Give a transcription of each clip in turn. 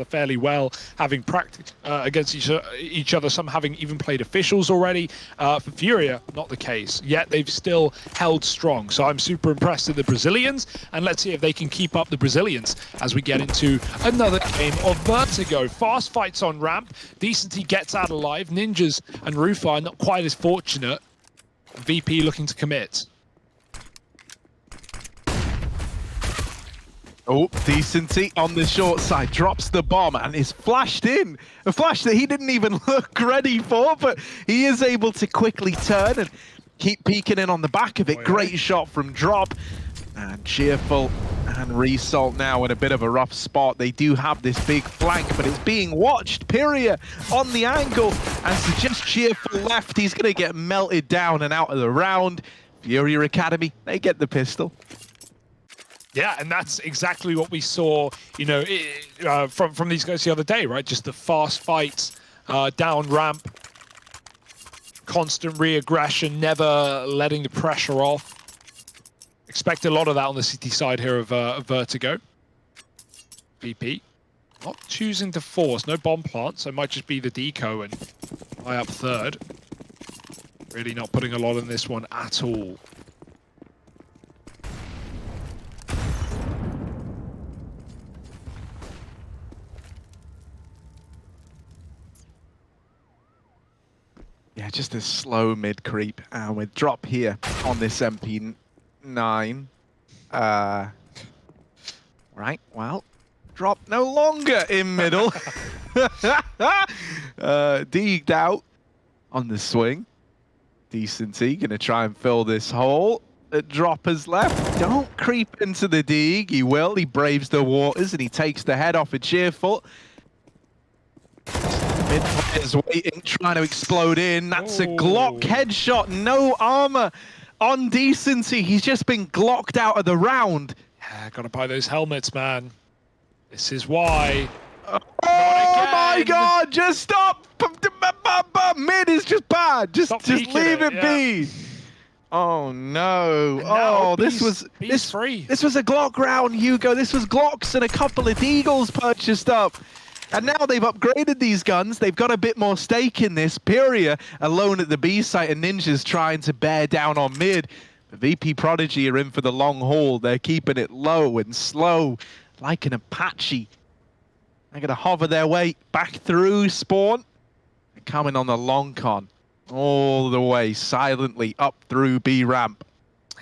fairly well, having practiced against each other, some having even played officials already. For Furia, not the case. Yet they've still held strong. So I'm super impressed with the Brazilians, and let's see if they can keep up the Brazilians as we get into another game of Vertigo. Fast fights on ramp. Decency gets out alive. Ninjas and Rufa are not quite as fortunate. VP looking to commit. Oh, Decency on the short side, drops the bomb and is flashed in. A flash that he didn't even look ready for, but he is able to quickly turn and keep peeking in on the back of it. Great shot from Drop. And Cheerful and Result now in a bit of a rough spot. They do have this big flank, but it's being watched. Furia on the angle, and so just Cheerful left. He's going to get melted down and out of the round. Furia Academy, they get the pistol. Yeah, and that's exactly what we saw, you know, from these guys the other day, right? Just the fast fights down ramp, constant re-aggression, never letting the pressure off. Expect a lot of that on the city side here of Vertigo. VP not choosing to force, no bomb plant, so it might just be the deco and fly up third. Really not putting a lot in this one at all. Yeah, just a slow mid creep, and with Drop here on this MP9. Right, well, Drop no longer in middle. Deeged out on the swing. Decency gonna try and fill this hole that Drop has left. Don't creep into the Deeg. He will. He braves the waters and he takes the head off a Cheerful. Mid players waiting, trying to explode in. That's a Glock headshot. No armor on Decency. He's just been Glocked out of the round. Yeah, gotta buy those helmets, man. This is why. Oh my God! Just stop. Mid is just bad. Just leave it be. Oh no! Oh, this was free. This was a Glock round, Hugo. This was Glocks and a couple of Deagles purchased up. And now they've upgraded these guns. They've got a bit more stake in this. Furia alone at the B site, and Ninjas trying to bear down on mid. The VP Prodigy are in for the long haul. They're keeping it low and slow, like an Apache. They're going to hover their way back through spawn. And coming on the long con, all the way silently up through B ramp.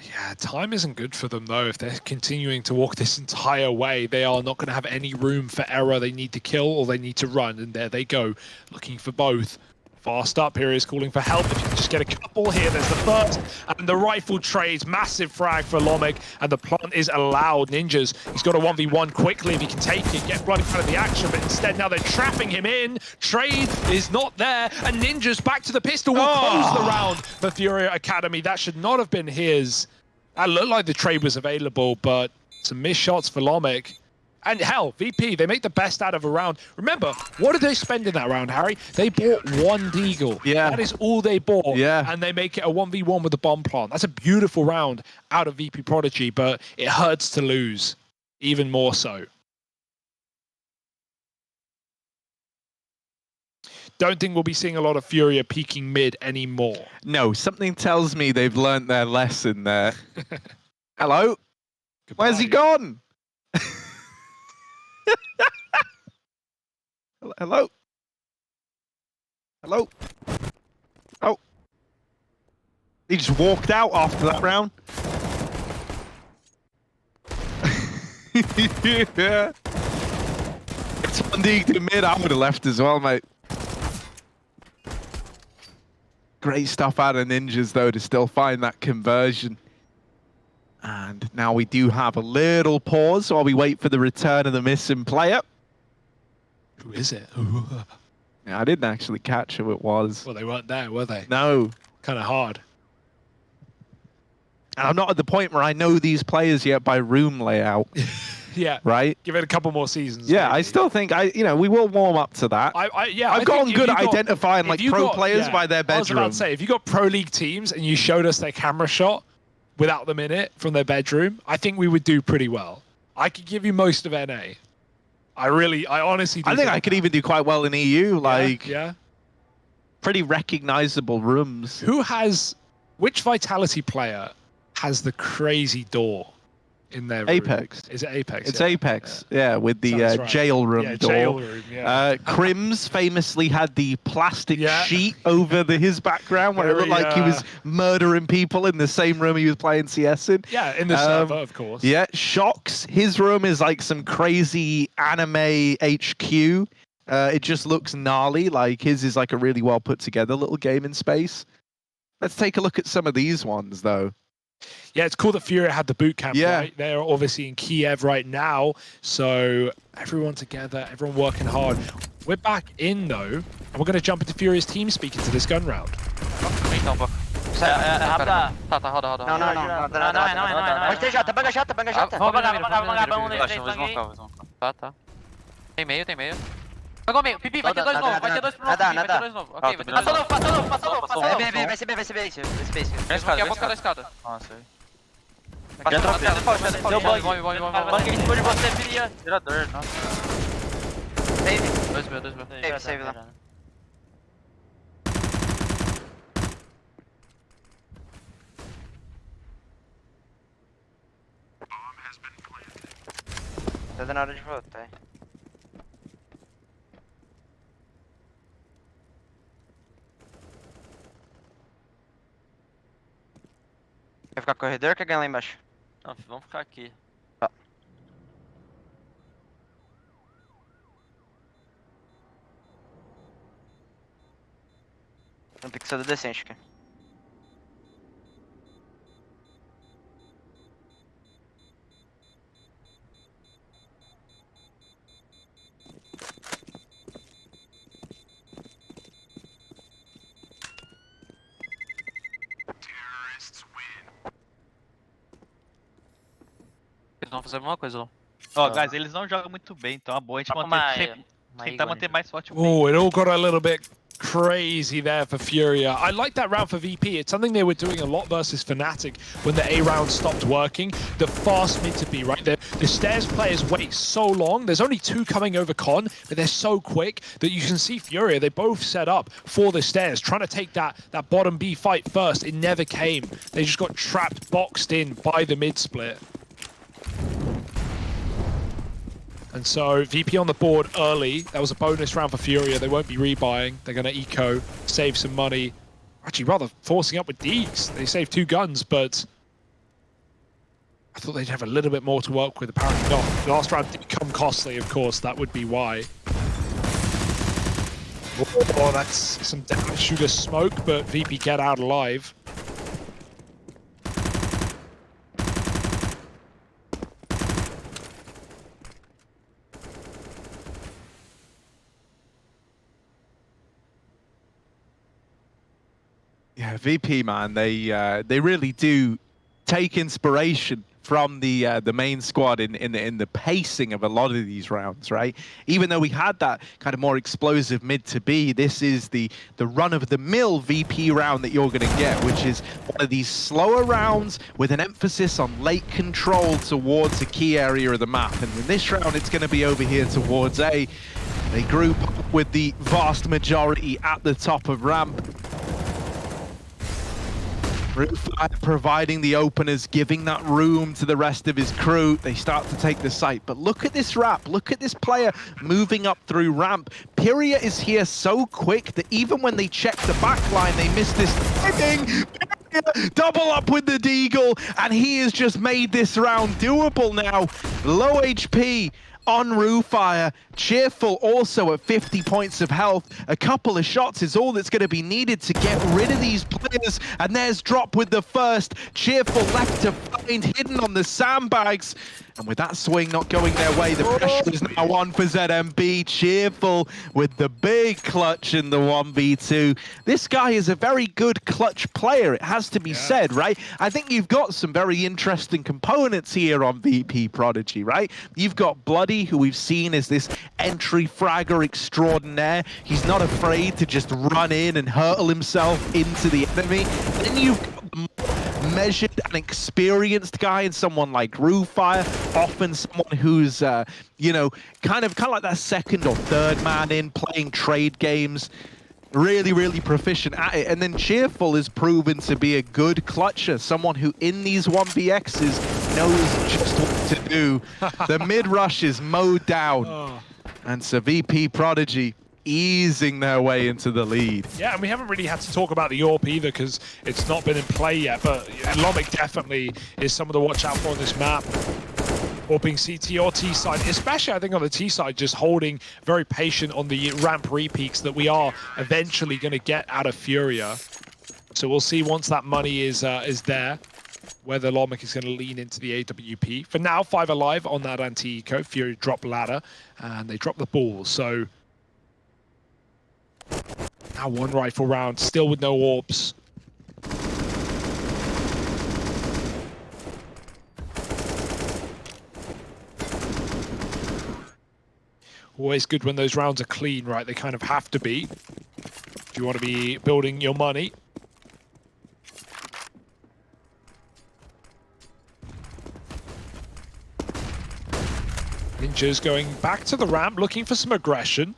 Yeah, time isn't good for them, though. If they're continuing to walk this entire way, they are not going to have any room for error. They need to kill or they need to run, and there they go, looking for both. Fast up here is calling for help. If you can just get a couple here, there's the first, and the rifle trades, massive frag for Lomic, and the plant is allowed. Ninjas, he's got a 1v1 quickly if he can take it, get bloody out of the action, but instead now they're trapping him in. Trade is not there, and Ninjas back to the pistol will close the round for Furia Academy. That should not have been his. That looked like the trade was available, but some missed shots for Lomic. And hell, VP, they make the best out of a round. Remember, what did they spend in that round, Harry? They bought one Deagle. Yeah. That is all they bought. Yeah. And they make it a 1v1 with the bomb plant. That's a beautiful round out of VP Prodigy, but it hurts to lose, even more so. Don't think we'll be seeing a lot of Furia peeking mid anymore. No, something tells me they've learned their lesson there. Hello? Goodbye. Where's he gone? Hello? Hello? Oh. He just walked out after that round. Yeah. It's one Deeg to mid. I would have left as well, mate. Great stuff out of Ninjas, though, to still find that conversion. And now we do have a little pause while we wait for the return of the missing player. Who is it? Yeah, I didn't actually catch who it was. Well, they weren't there, were they? No. Kind of hard. And I'm not at the point where I know these players yet by room layout. Yeah. Right? Give it a couple more seasons. Yeah, maybe. I still think we will warm up to that. I've gotten good at identifying like pro players by their bedroom. I was about to say, if you got pro league teams and you showed us their camera shot without them in it from their bedroom, I think we would do pretty well. I could give you most of NA. I honestly do I think I could even do quite well in EU. Like, yeah. pretty recognizable rooms. Which Vitality player has the crazy door in their room? Apex. Is it Apex? It's yeah. Apex, yeah, with the Sounds right. jail room door. Jail room, yeah. Crims famously had the plastic Yeah. sheet over his background where it looked like he was murdering people in the same room he was playing CS in. Yeah, in the server, of course. Yeah, Shocks, his room is like some crazy anime HQ. It just looks gnarly, like his is like a really well put together little gaming space. Let's take a look at some of these ones, though. Yeah, it's cool that Furia had the boot camp, Yeah. right? They're obviously in Kiev right now, so everyone together, everyone working hard. We're back in, though, and we're going to jump into Furia's team speak into this gun round. Pode ter jata, banga jata, banga jata. Vou Tá. Tem meio. Pegou meio, Pipi, vai ter dois novos, vai ter dois novos. Ok, vai ter dois novos. Passou novo. Vai ser B. Daqui a pouco da escada. Nossa. Deu bug. Vai. Bug em cima de você, Furia. Tirador, nossa. Save. 2 mil. Save lá. Tá dando hora de voltar. Quer ficar corredor ou quer ganhar lá embaixo? Não, vamos ficar aqui. Tá. Tem um pixel decente aqui. Eles vão fazer a mesma coisa, não. Ó, guys, eles não jogam muito bem, então é bom a gente tentar manter mais forte o meio. Oh, it all got a little bit crazy there for Furia. I like that round for VP. It's something they were doing a lot versus Fnatic when the A round stopped working. The fast mid to B, right? The stairs players wait so long. There's only 2 coming over Con, but they're so quick that you can see Furia. They both set up for the stairs, trying to take that bottom B fight first. It never came. They just got trapped, boxed in by the mid split. And so VP on the board early. That was a bonus round for Furia. They won't be rebuying. They're going to eco, save some money. Actually, rather forcing up with Deeks. They saved 2 guns, but I thought they'd have a little bit more to work with. Apparently not. The last round did come costly, of course. That would be why. Oh, that's some damage through the smoke, but VP get out alive. Yeah, VP, man, they really do take inspiration from the main squad in the pacing of a lot of these rounds, right? Even though we had that kind of more explosive mid to B, this is the run-of-the-mill VP round that you're going to get, which is one of these slower rounds with an emphasis on late control towards a key area of the map. And in this round, it's going to be over here towards A. They group up with the vast majority at the top of ramp. Providing the openers, giving that room to the rest of his crew. They start to take the site. But look at this wrap. Look at this player moving up through ramp. Furia is here so quick that even when they check the back line, they miss this thing. Double up with the Deagle, and he has just made this round doable now. Low HP on Roofire. Cheerful also at 50 points of health. A couple of shots is all that's going to be needed to get rid of these players. And there's Drop with the first. Cheerful left to find, hidden on the sandbags. And with that swing not going their way, the pressure is now on for ZMB. Cheerful with the big clutch in the 1v2. This guy is a very good clutch player, it has to be said, right? I think you've got some very interesting components here on VP Prodigy, right? You've got Bloody, who we've seen as this entry fragger extraordinaire. He's not afraid to just run in and hurtle himself into the enemy. Then you've got measured and experienced guy in someone like Rufire, often someone who's, you know, kind of like that second or third man in, playing trade games, really proficient at it. And then Cheerful is proven to be a good clutcher, someone who in these 1vx's knows just what to do. The mid rush is mowed down, and so VP Prodigy easing their way into the lead. Yeah, and we haven't really had to talk about the AWP either because it's not been in play yet, but Lomic definitely is someone to watch out for on this map. AWPing CT or T side, especially I think on the T side, just holding very patient on the ramp repeats that we are eventually going to get out of Furia. So we'll see once that money is there, whether Lomic is going to lean into the AWP. For now, 5 alive on that anti-eco. Fury drop ladder, and they drop the ball. So now 1 rifle round, still with no orbs. Always good when those rounds are clean, right? They kind of have to be if you want to be building your money. Ninja's going back to the ramp, looking for some aggression.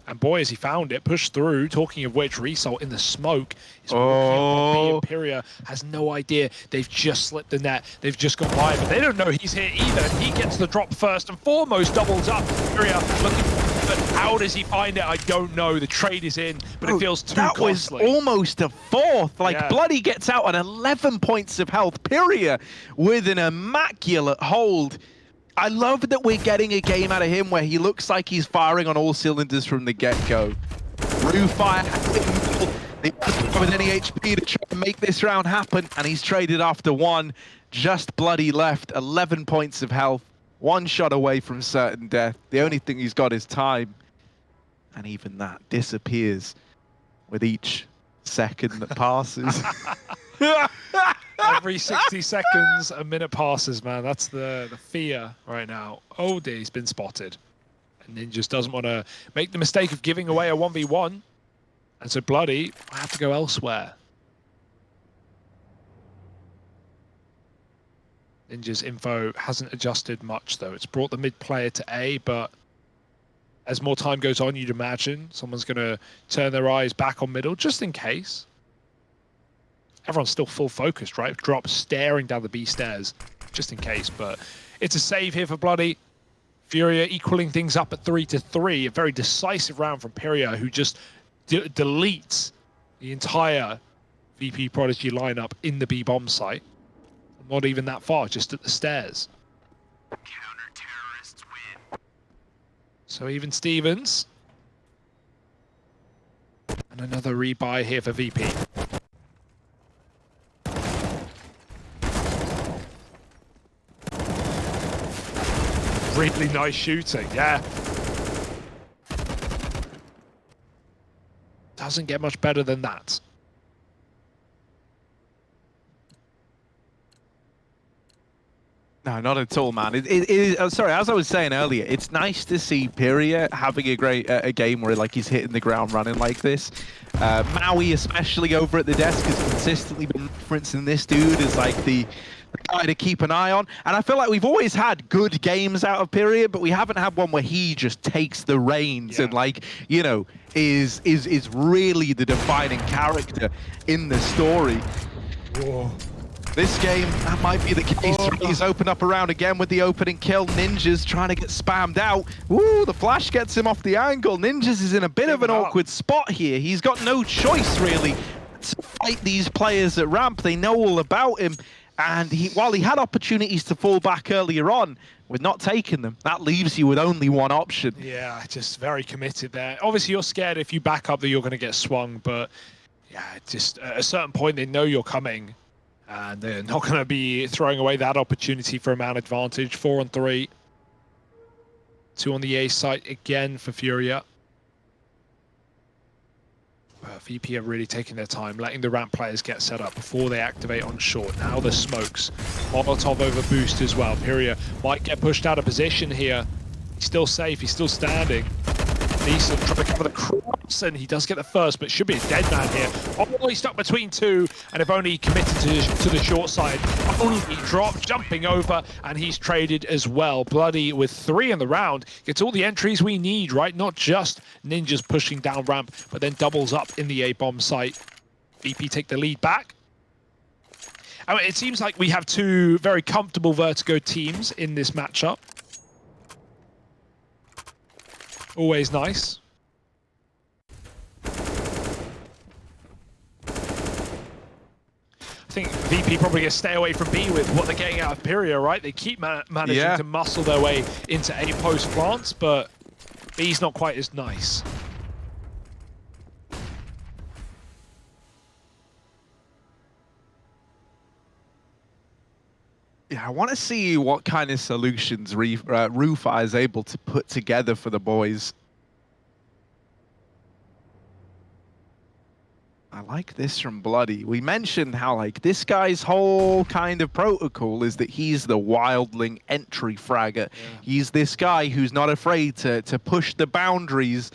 And boy, has he found it, pushed through. Talking of which, Result in the smoke is working. Imperia has no idea. They've just slipped the net. They've just gone by, but they don't know he's here either. And he gets the drop first and foremost, doubles up. Imperia looking for, but how does he find it? I don't know. The trade is in, but it feels too costly. That was almost a fourth. Like, Bloody gets out on 11 points of health. Imperia with an immaculate hold. I love that we're getting a game out of him where he looks like he's firing on all cylinders from the get-go. Rufire, they don't have any HP to try and make this round happen, and he's traded after 1. Just Bloody left, 11 points of health, 1 shot away from certain death. The only thing he's got is time, and even that disappears with each second that passes. Every 60 seconds, a minute passes, man. That's the fear right now. Oh dear, he's been spotted. And Ninjas doesn't want to make the mistake of giving away a 1v1. And so Bloody might have to go elsewhere. Ninja's info hasn't adjusted much, though. It's brought the mid player to A, but as more time goes on, you'd imagine someone's going to turn their eyes back on middle, just in case. Everyone's still full focused, right? Drop staring down the B stairs, just in case. But it's a save here for Bloody. Furia equaling things up at 3-3. A very decisive round from Furia, who just deletes the entire VP Prodigy lineup in the B bomb site. Not even that far, just at the stairs. Counter-terrorists win. So even Stevens. And another rebuy here for VP. Really nice shooting, yeah. Doesn't get much better than that. No, not at all, man. Sorry, as I was saying earlier, it's nice to see Furia having a game where like he's hitting the ground running like this. Maui, especially over at the desk, has consistently been referencing this dude as like the guy to keep an eye on. And I feel like we've always had good games out of Furia, but we haven't had one where he just takes the reins and like, you know, is really the defining character in the story. Whoa. This game, that might be the case. He's opened up around again with the opening kill. Ninja's trying to get spammed out. Ooh, the flash gets him off the angle. Ninja's is in a bit of an awkward spot here. He's got no choice, really, to fight these players at ramp. They know all about him. And while he had opportunities to fall back earlier on, with not taking them, that leaves you with only one option. Yeah, just very committed there. Obviously, you're scared if you back up that you're going to get swung. But yeah, just at a certain point, they know you're coming. And they're not going to be throwing away that opportunity for a man advantage. 4 on 3. 2 on the A site again for Furia. VP are really taking their time, letting the ramp players get set up before they activate on short. Now the smokes. Molotov over boost as well. Furia might get pushed out of position here. He's still safe. He's still standing. Decent trying to cover the cross, and he does get the first, but should be a dead man here. Only stuck between two, and if only committed to the short side. Only dropped, jumping over, and he's traded as well. Bloody with 3 in the round gets all the entries we need, right? Not just ninjas pushing down ramp, but then doubles up in the A-bomb site. VP take the lead back. I mean, it seems like we have 2 very comfortable Vertigo teams in this matchup. Always nice. I think VP probably going to stay away from B with what they're getting out of Furia, right? They keep managing to muscle their way into A post plants, but B's not quite as nice. Yeah, I want to see what kind of solutions Rufai is able to put together for the boys. I like this from Bloody. We mentioned how like this guy's whole kind of protocol is that he's the wildling entry fragger. Yeah. He's this guy who's not afraid to push the boundaries,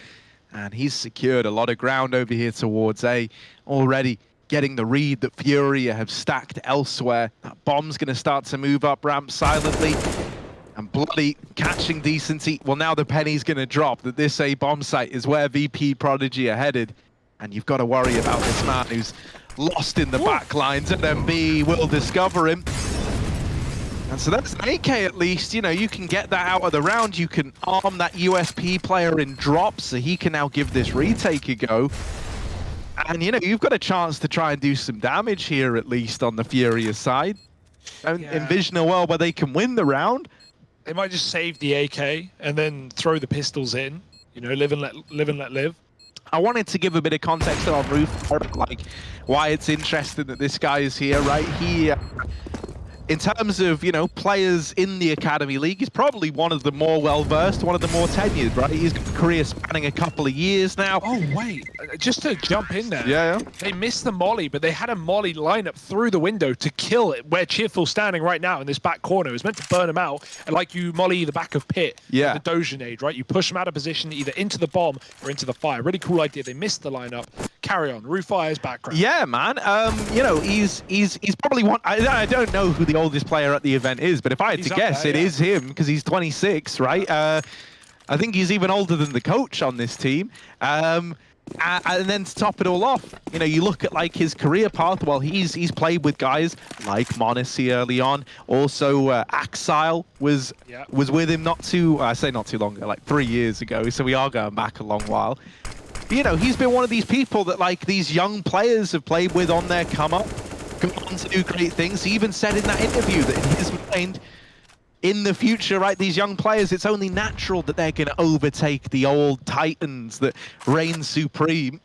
and he's secured a lot of ground over here towards A already. Getting the read that Furia have stacked elsewhere. That bomb's going to start to move up ramp silently. And Bloody catching decency. Well, now the penny's going to drop that this A bomb site is where VP Prodigy are headed. And you've got to worry about this man who's lost in the back lines, and MB will discover him. And so that's an AK at least. You know, you can get that out of the round. You can arm that USP player in drop, so he can now give this retake a go. And, you know, you've got a chance to try and do some damage here, at least on the Furia side. Don't envision a world where they can win the round. They might just save the AK and then throw the pistols in. You know, live and let live. I wanted to give a bit of context on Roof, like why it's interesting that this guy is here, right? He, in terms of, you know, players in the Academy League, he's probably one of the more well-versed, one of the more tenured, right? He's got a career spanning a couple of years now. Oh, wait. Just to jump in there. Yeah. They missed the molly, but they had a molly lineup through the window to kill it where Cheerful's standing right now in this back corner. It was meant to burn him out, and like you molly the back of Pit, the Dojanade, right? You push him out of position either into the bomb or into the fire. Really cool idea. They missed the lineup. Carry on. Rufire's background. Yeah, man. You know, he's probably one. I don't know who the oldest player at the event is, but if I had to guess, it is him because he's 26, right? I think he's even older than the coach on this team. And then to top it all off, you know, you look at like his career path. Well, he's played with guys like Monacy early on. Also, Axile was with him not too long ago, like 3 years ago. So we are going back a long while. You know, he's been one of these people that like these young players have played with on their come up, gone on to do great things. He even said in that interview that in his mind, in the future, right, these young players, it's only natural that they're going to overtake the old titans that reign supreme.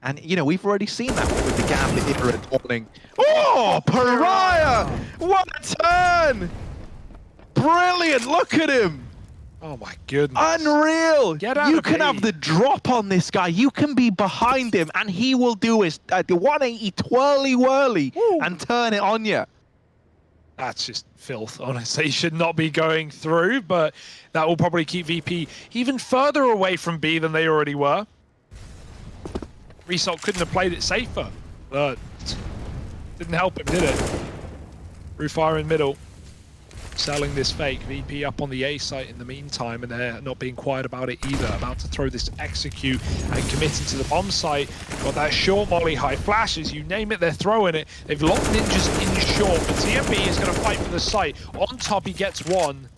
And, you know, we've already seen that with the Gambit era dawning. Oh, Pariah! What a turn! Brilliant, look at him! Oh my goodness. Unreal! Get out you of can have the drop on this guy. You can be behind him, and he will do his the 180 twirly-whirly and turn it on you. That's just filth, honestly. He should not be going through, but that will probably keep VP even further away from B than they already were. Result couldn't have played it safer, but didn't help him, did it? Rufire in middle. Selling this fake. VP up on the A site in the meantime, and they're not being quiet about it either. About to throw this execute and committing to the bomb site. Got that short molly, high flashes, you name it, they're throwing it. They've locked ninjas in short, but TMB is going to fight for the site. On top, he gets one,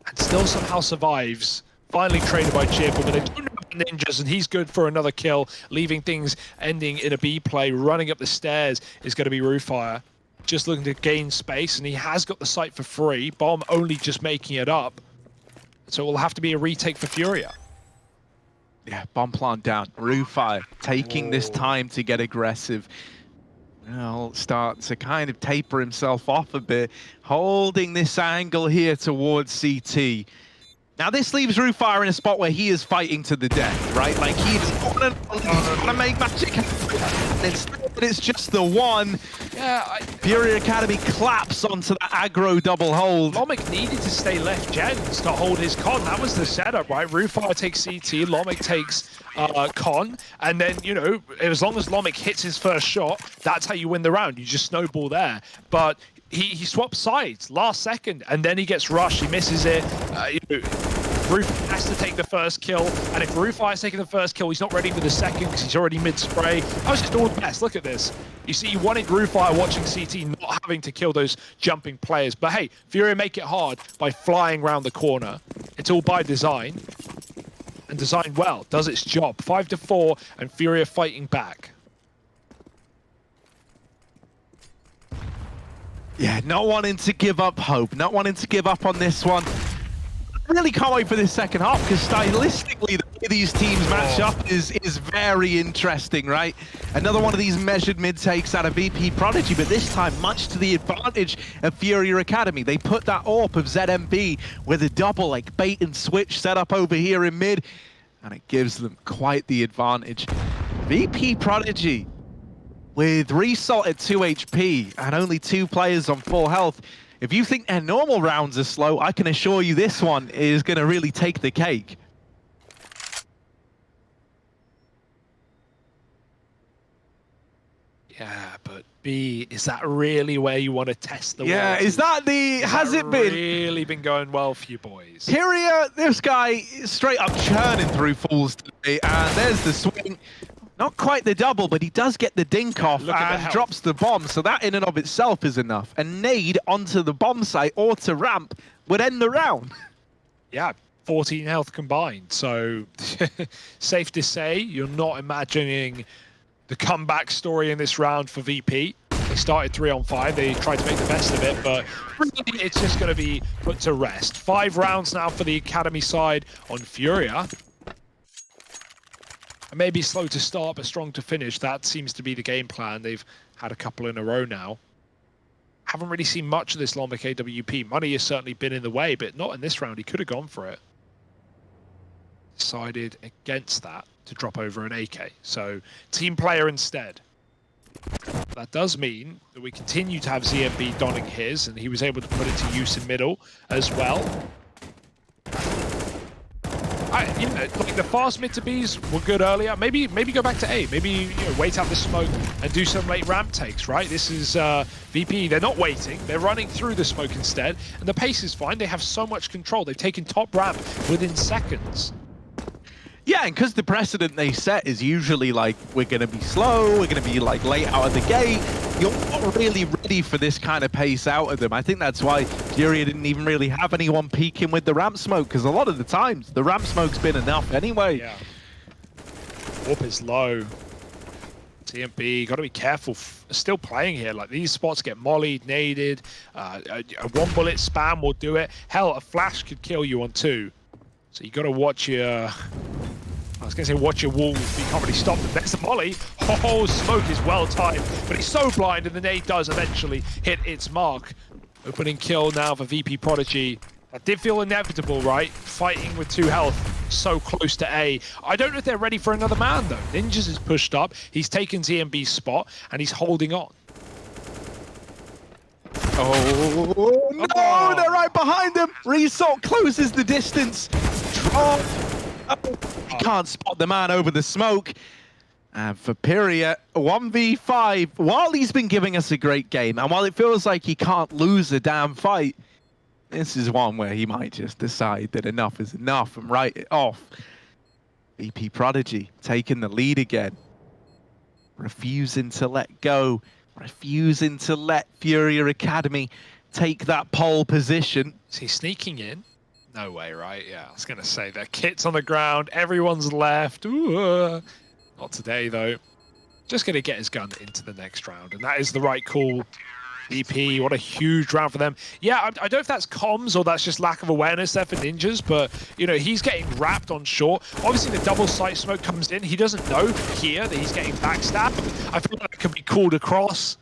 and still somehow survives. Finally traded by Cheerful, but they don't know about ninjas, and he's good for another kill, leaving things ending in a B play. Running up the stairs is going to be Rufire. Just looking to gain space, and he has got the site for free. Bomb only just making it up. So it will have to be a retake for Furia. Yeah, bomb plant down. Rufire taking this time to get aggressive. Now start to kind of taper himself off a bit. Holding this angle here towards CT. Now this leaves Rufire in a spot where he is fighting to the death, right? Like he doesn't want to make magic happen. Instead, it's just the one. Yeah, Furia Academy claps onto the aggro double hold. Lomic needed to stay left gens to hold his con. That was the setup, right? Rufire takes CT, Lomic takes con, and then, you know, as long as Lomic hits his first shot, that's how you win the round. You just snowball there. But he swaps sides last second, and then he gets rushed. He misses it. You know, Rufire has to take the first kill, and if Rufire's taking the first kill, he's not ready for the second because he's already mid-spray. I was just all best. Look at this. You see, you wanted Rufire watching CT, not having to kill those jumping players. But hey, Furia make it hard by flying around the corner. It's all by design, and designed well. Does its job. 5-4, and Furia fighting back. Yeah, not wanting to give up hope, not wanting to give up on this one. I really can't wait for this second half because stylistically the way these teams match up is very interesting, right? Another one of these measured mid takes out of VP Prodigy, but this time much to the advantage of Furia Academy. They put that AWP of ZMB with a double like bait and switch set up over here in mid, and it gives them quite the advantage. VP Prodigy with Result at 2 HP and only 2 players on full health. If you think their normal rounds are slow, I can assure you this one is going to really take the cake. Yeah, but B, is that really where you want to test the Yeah, waters? is that the... Has it been? Really been going well for you boys? Furia, this guy straight up churning through falls today, and there's the swing. Not quite the double, but he does get the dink off and drops the bomb, so that in and of itself is enough. A nade onto the bomb site or to ramp would end the round. Yeah, 14 health combined, so safe to say you're not imagining the comeback story in this round for VP. They started 3-on-5, they tried to make the best of it, but really it's just going to be put to rest. 5 rounds now for the Academy side on Furia. Maybe slow to start, but strong to finish. That seems to be the game plan. They've had a couple in a row now. Haven't really seen much of this Lomic AWP. Money has certainly been in the way, but not in this round. He could have gone for it. Decided against that to drop over an AK. So, team player instead. That does mean that we continue to have ZMB donning his, and he was able to put it to use in middle as well. You know, like the fast mid to Bs were good earlier. Maybe go back to A. Maybe, you know, wait out the smoke and do some late ramp takes, right? This is VP. They're not waiting. They're running through the smoke instead. And the pace is fine. They have so much control. They've taken top ramp within seconds. Yeah, and because the precedent they set is usually like, we're going to be slow, we're going to be like late out of the gate. You're not really ready for this kind of pace out of them. I think that's why Furia didn't even really have anyone peeking with the ramp smoke, because a lot of the times the ramp smoke's been enough anyway. Yeah. Warp is low. TMP, got to be careful. Still playing here. Like, these spots get mollied, naded. A 1-bullet spam will do it. Hell, a flash could kill you on 2. So you got to watch your... I was going to say watch your walls, but you can't really stop them. There's the molly. Oh, smoke is well timed, but he's so blind, and the nade does eventually hit its mark. Opening kill now for VP Prodigy. That did feel inevitable, right? Fighting with 2 health, so close to A. I don't know if they're ready for another man, though. Ninjas is pushed up. He's taken ZMB's spot, and he's holding on. Oh, no, they're right behind him. Result closes the distance. He can't spot the man over the smoke. And for Furia, 1v5, while he's been giving us a great game, and while it feels like he can't lose a damn fight, this is one where he might just decide that enough is enough and write it off. VP Prodigy taking the lead again. Refusing to let go. Refusing to let Furia Academy take that pole position. Is he sneaking in? No way, right? Yeah, I was going to say, their kit's on the ground, everyone's left. Ooh, not today, though. Just going to get his gun into the next round, and that is the right call. VP, what a huge round for them. Yeah, I don't know if that's comms or that's just lack of awareness there for Ninjas, but, you know, he's getting wrapped on short. Obviously, the double sight smoke comes in. He doesn't know here that he's getting backstabbed. I feel like it could be called across.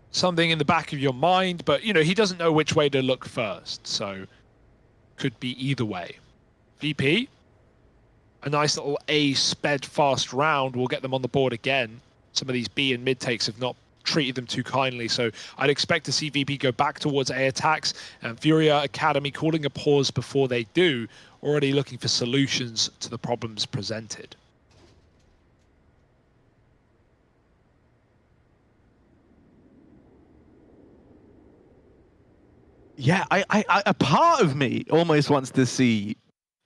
Something in the back of your mind, but, you know, he doesn't know which way to look first. So could be either way. VP, a nice little A sped fast round will get them on the board again. Some of these B and mid takes have not treated them too kindly, so I'd expect to see VP go back towards A attacks, and Furia Academy calling a pause before they do, already looking for solutions to the problems presented. Yeah, a part of me almost wants to see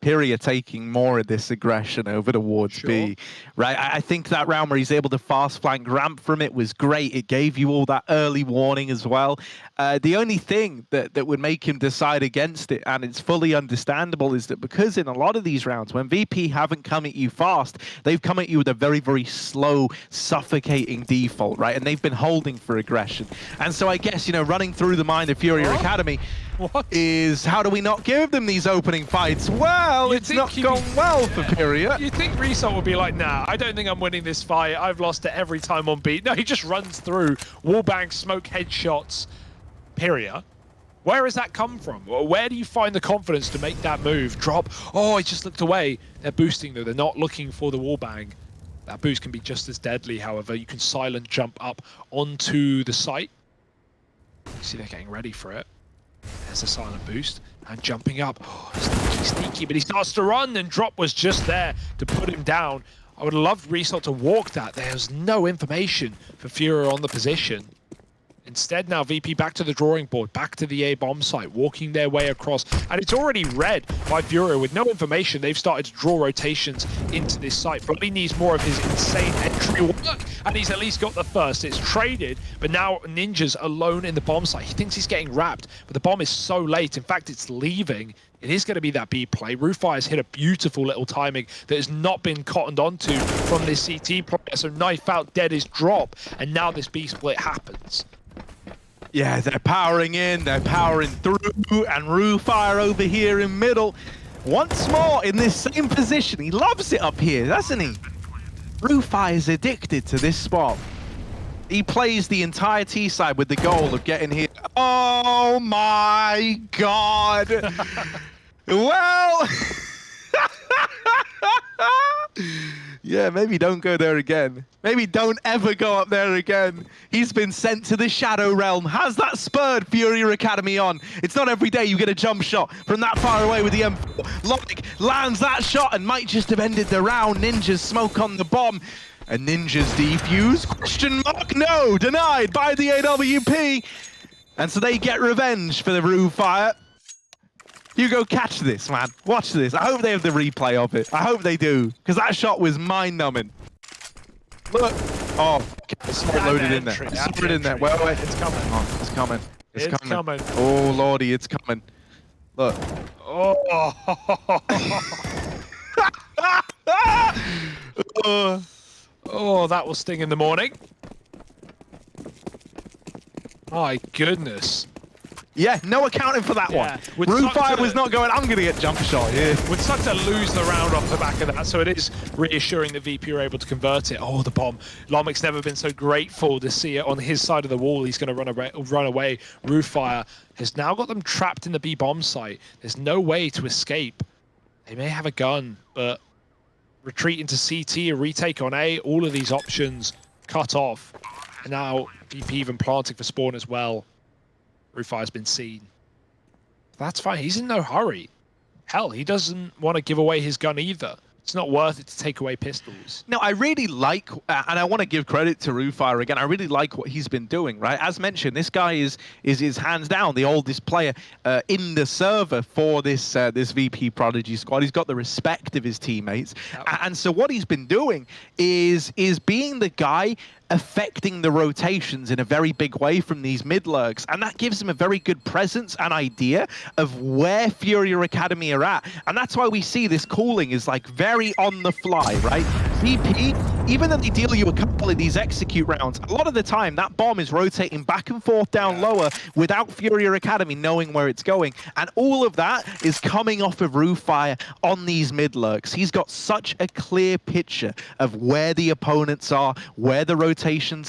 Furia taking more of this aggression over towards B, right? I think that round where he's able to fast flank ramp from it was great. It gave you all that early warning as well. The only thing that would make him decide against it, and it's fully understandable, is that because in a lot of these rounds, when VP haven't come at you fast, they've come at you with a very, very slow, suffocating default, right? And they've been holding for aggression. And so I guess, you know, running through the mind of Furia Academy is, how do we not give them these opening fights? Well, it's not gone well for Furia. You think Result would be like, nah, I don't think I'm winning this fight. I've lost it every time on beat. No, he just runs through, wallbang, smoke, headshots. Furia. Where has that come from? Where do you find the confidence to make that move? Drop. Oh, he just looked away. They're boosting though. They're not looking for the wallbang. That boost can be just as deadly, however. You can silent jump up onto the site. You see they're getting ready for it. There's a silent boost. And jumping up. Oh, sneaky, but he starts to run, and Drop was just there to put him down. I would have loved Result to walk that. There's no information for Furia on the position. Instead, now VP back to the drawing board, back to the A bomb site, walking their way across. And it's already read by Furia with no information. They've started to draw rotations into this site. Bloody needs more of his insane entry work, and he's at least got the first. It's traded, but now Ninja's alone in the bomb site. He thinks he's getting wrapped, but the bomb is so late. In fact, it's leaving. It is going to be that B play. Rufire's hit a beautiful little timing that has not been cottoned onto from this CT player. So knife out, dead is Drop, and now this B split happens. Yeah, they're powering in, they're powering through, and Rufire over here in middle. Once more in this same position. He loves it up here, doesn't he? Rufire is addicted to this spot. He plays the entire T side with the goal of getting here. Oh my God! Well, yeah, maybe don't go there again. Maybe don't ever go up there again. He's been sent to the Shadow Realm. Has that spurred Furia Academy on? It's not every day you get a jump shot from that far away with the M4. Logic lands that shot and might just have ended the round. Ninja's smoke on the bomb. And Ninja's defuse? Question mark? No, denied by the AWP. And so they get revenge for the Rufire. You go catch this, man. Watch this. I hope they have the replay of it. I hope they do, because that shot was mind-numbing. Look. Oh, it's loaded in there. It's loaded in there. Wait. It's coming. Oh, it's coming. It's coming. Oh, lordy, it's coming. Look. Oh. Oh, that will sting in the morning. My goodness. Yeah, no accounting for that one. With Rufire was not going, I'm going to get jump shot here. Would suck to lose the round off the back of that, so it is reassuring that VP are able to convert it. Oh, the bomb. Lomic's never been so grateful to see it on his side of the wall. He's going to run away. Rufire has now got them trapped in the B bomb site. There's no way to escape. They may have a gun, but retreat into CT, a retake on A, all of these options cut off. And now VP even planting for spawn as well. Rufire's been seen. That's fine. He's in no hurry. Hell, he doesn't want to give away his gun either. It's not worth it to take away pistols. No, I really like, and I want to give credit to Rufire again. I really like what he's been doing, right? As mentioned, this guy is hands down the oldest player in the server for this this VP Prodigy squad. He's got the respect of his teammates, and so what he's been doing is being the guy affecting the rotations in a very big way from these mid-lurks, and that gives him a very good presence and idea of where Furia Academy are at, and that's why we see this calling is like very on the fly, right? VP, even though they deal you a couple of these execute rounds, a lot of the time that bomb is rotating back and forth down lower without Furia Academy knowing where it's going, and all of that is coming off of Rufire on these mid-lurks. He's got such a clear picture of where the opponents are, where the rotations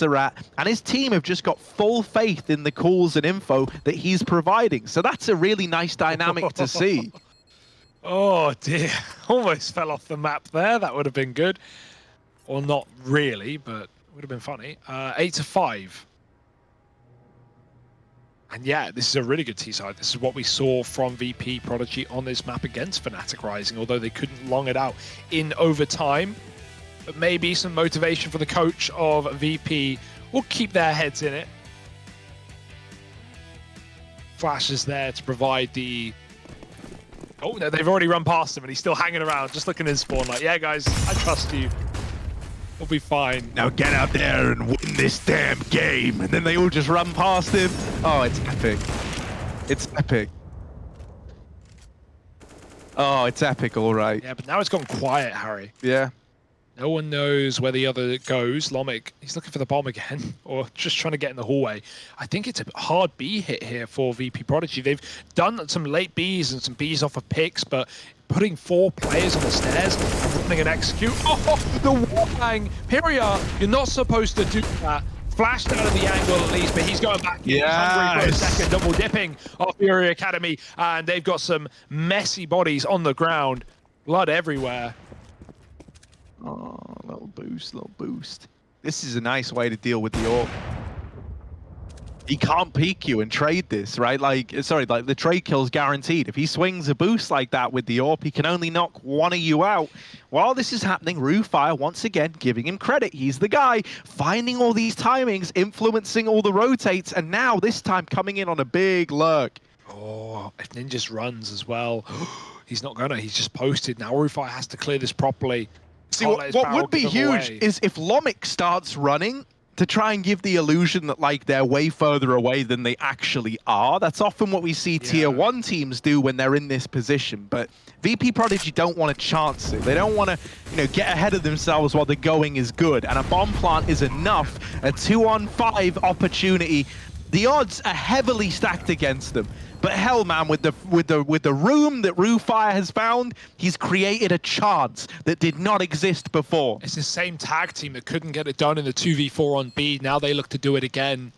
are at, and his team have just got full faith in the calls and info that he's providing. So that's a really nice dynamic to see. Oh dear, almost fell off the map there. That would have been good. Or not really, but would have been funny. 8-5. And yeah, this is a really good T-side. This is what we saw from VP Prodigy on this map against Fnatic Rising, although they couldn't long it out in overtime. But maybe some motivation for the coach of VP will keep their heads in it. Flash is there to provide the... Oh, no, they've already run past him and he's still hanging around, just looking at his spawn like, yeah, guys, I trust you. We'll be fine. Now get out there and win this damn game. And then they all just run past him. Oh, it's epic. It's epic. Oh, it's epic, all right. Yeah, but now it's gone quiet, Harry. Yeah. No one knows where the other goes. Lomic, he's looking for the bomb again, or just trying to get in the hallway. I think it's a hard B hit here for VP Prodigy. They've done some late Bs and some Bs off of picks, but putting 4 players on the stairs and running an execute. Oh, the wallbang! Furia, you're not supposed to do that. Flashed out of the angle at least, but he's going back. He's hungry for a second, double dipping off Furia Academy, and they've got some messy bodies on the ground. Blood everywhere. Oh, little boost. This is a nice way to deal with the AWP. He can't peek you and trade this, right? Like, sorry, like the trade kill's guaranteed. If he swings a boost like that with the AWP, he can only knock one of you out. While this is happening, Rufire, once again, giving him credit. He's the guy finding all these timings, influencing all the rotates, and now this time coming in on a big lurk. Oh, if Ninjas runs as well. He's not gonna, he's just posted. Now Rufire has to clear this properly. See, what would be huge is if Lomic starts running to try and give the illusion that like they're way further away than they actually are. That's often what we see tier 1 teams do when they're in this position. But VP Prodigy don't want to chance it. They don't want to, get ahead of themselves while the going is good. And a bomb plant is enough. A 2-on-5 opportunity. The odds are heavily stacked against them. But hell, man, with the room that Rufire has found, he's created a chance that did not exist before. It's the same tag team that couldn't get it done in the 2v4 on B. Now they look to do it again.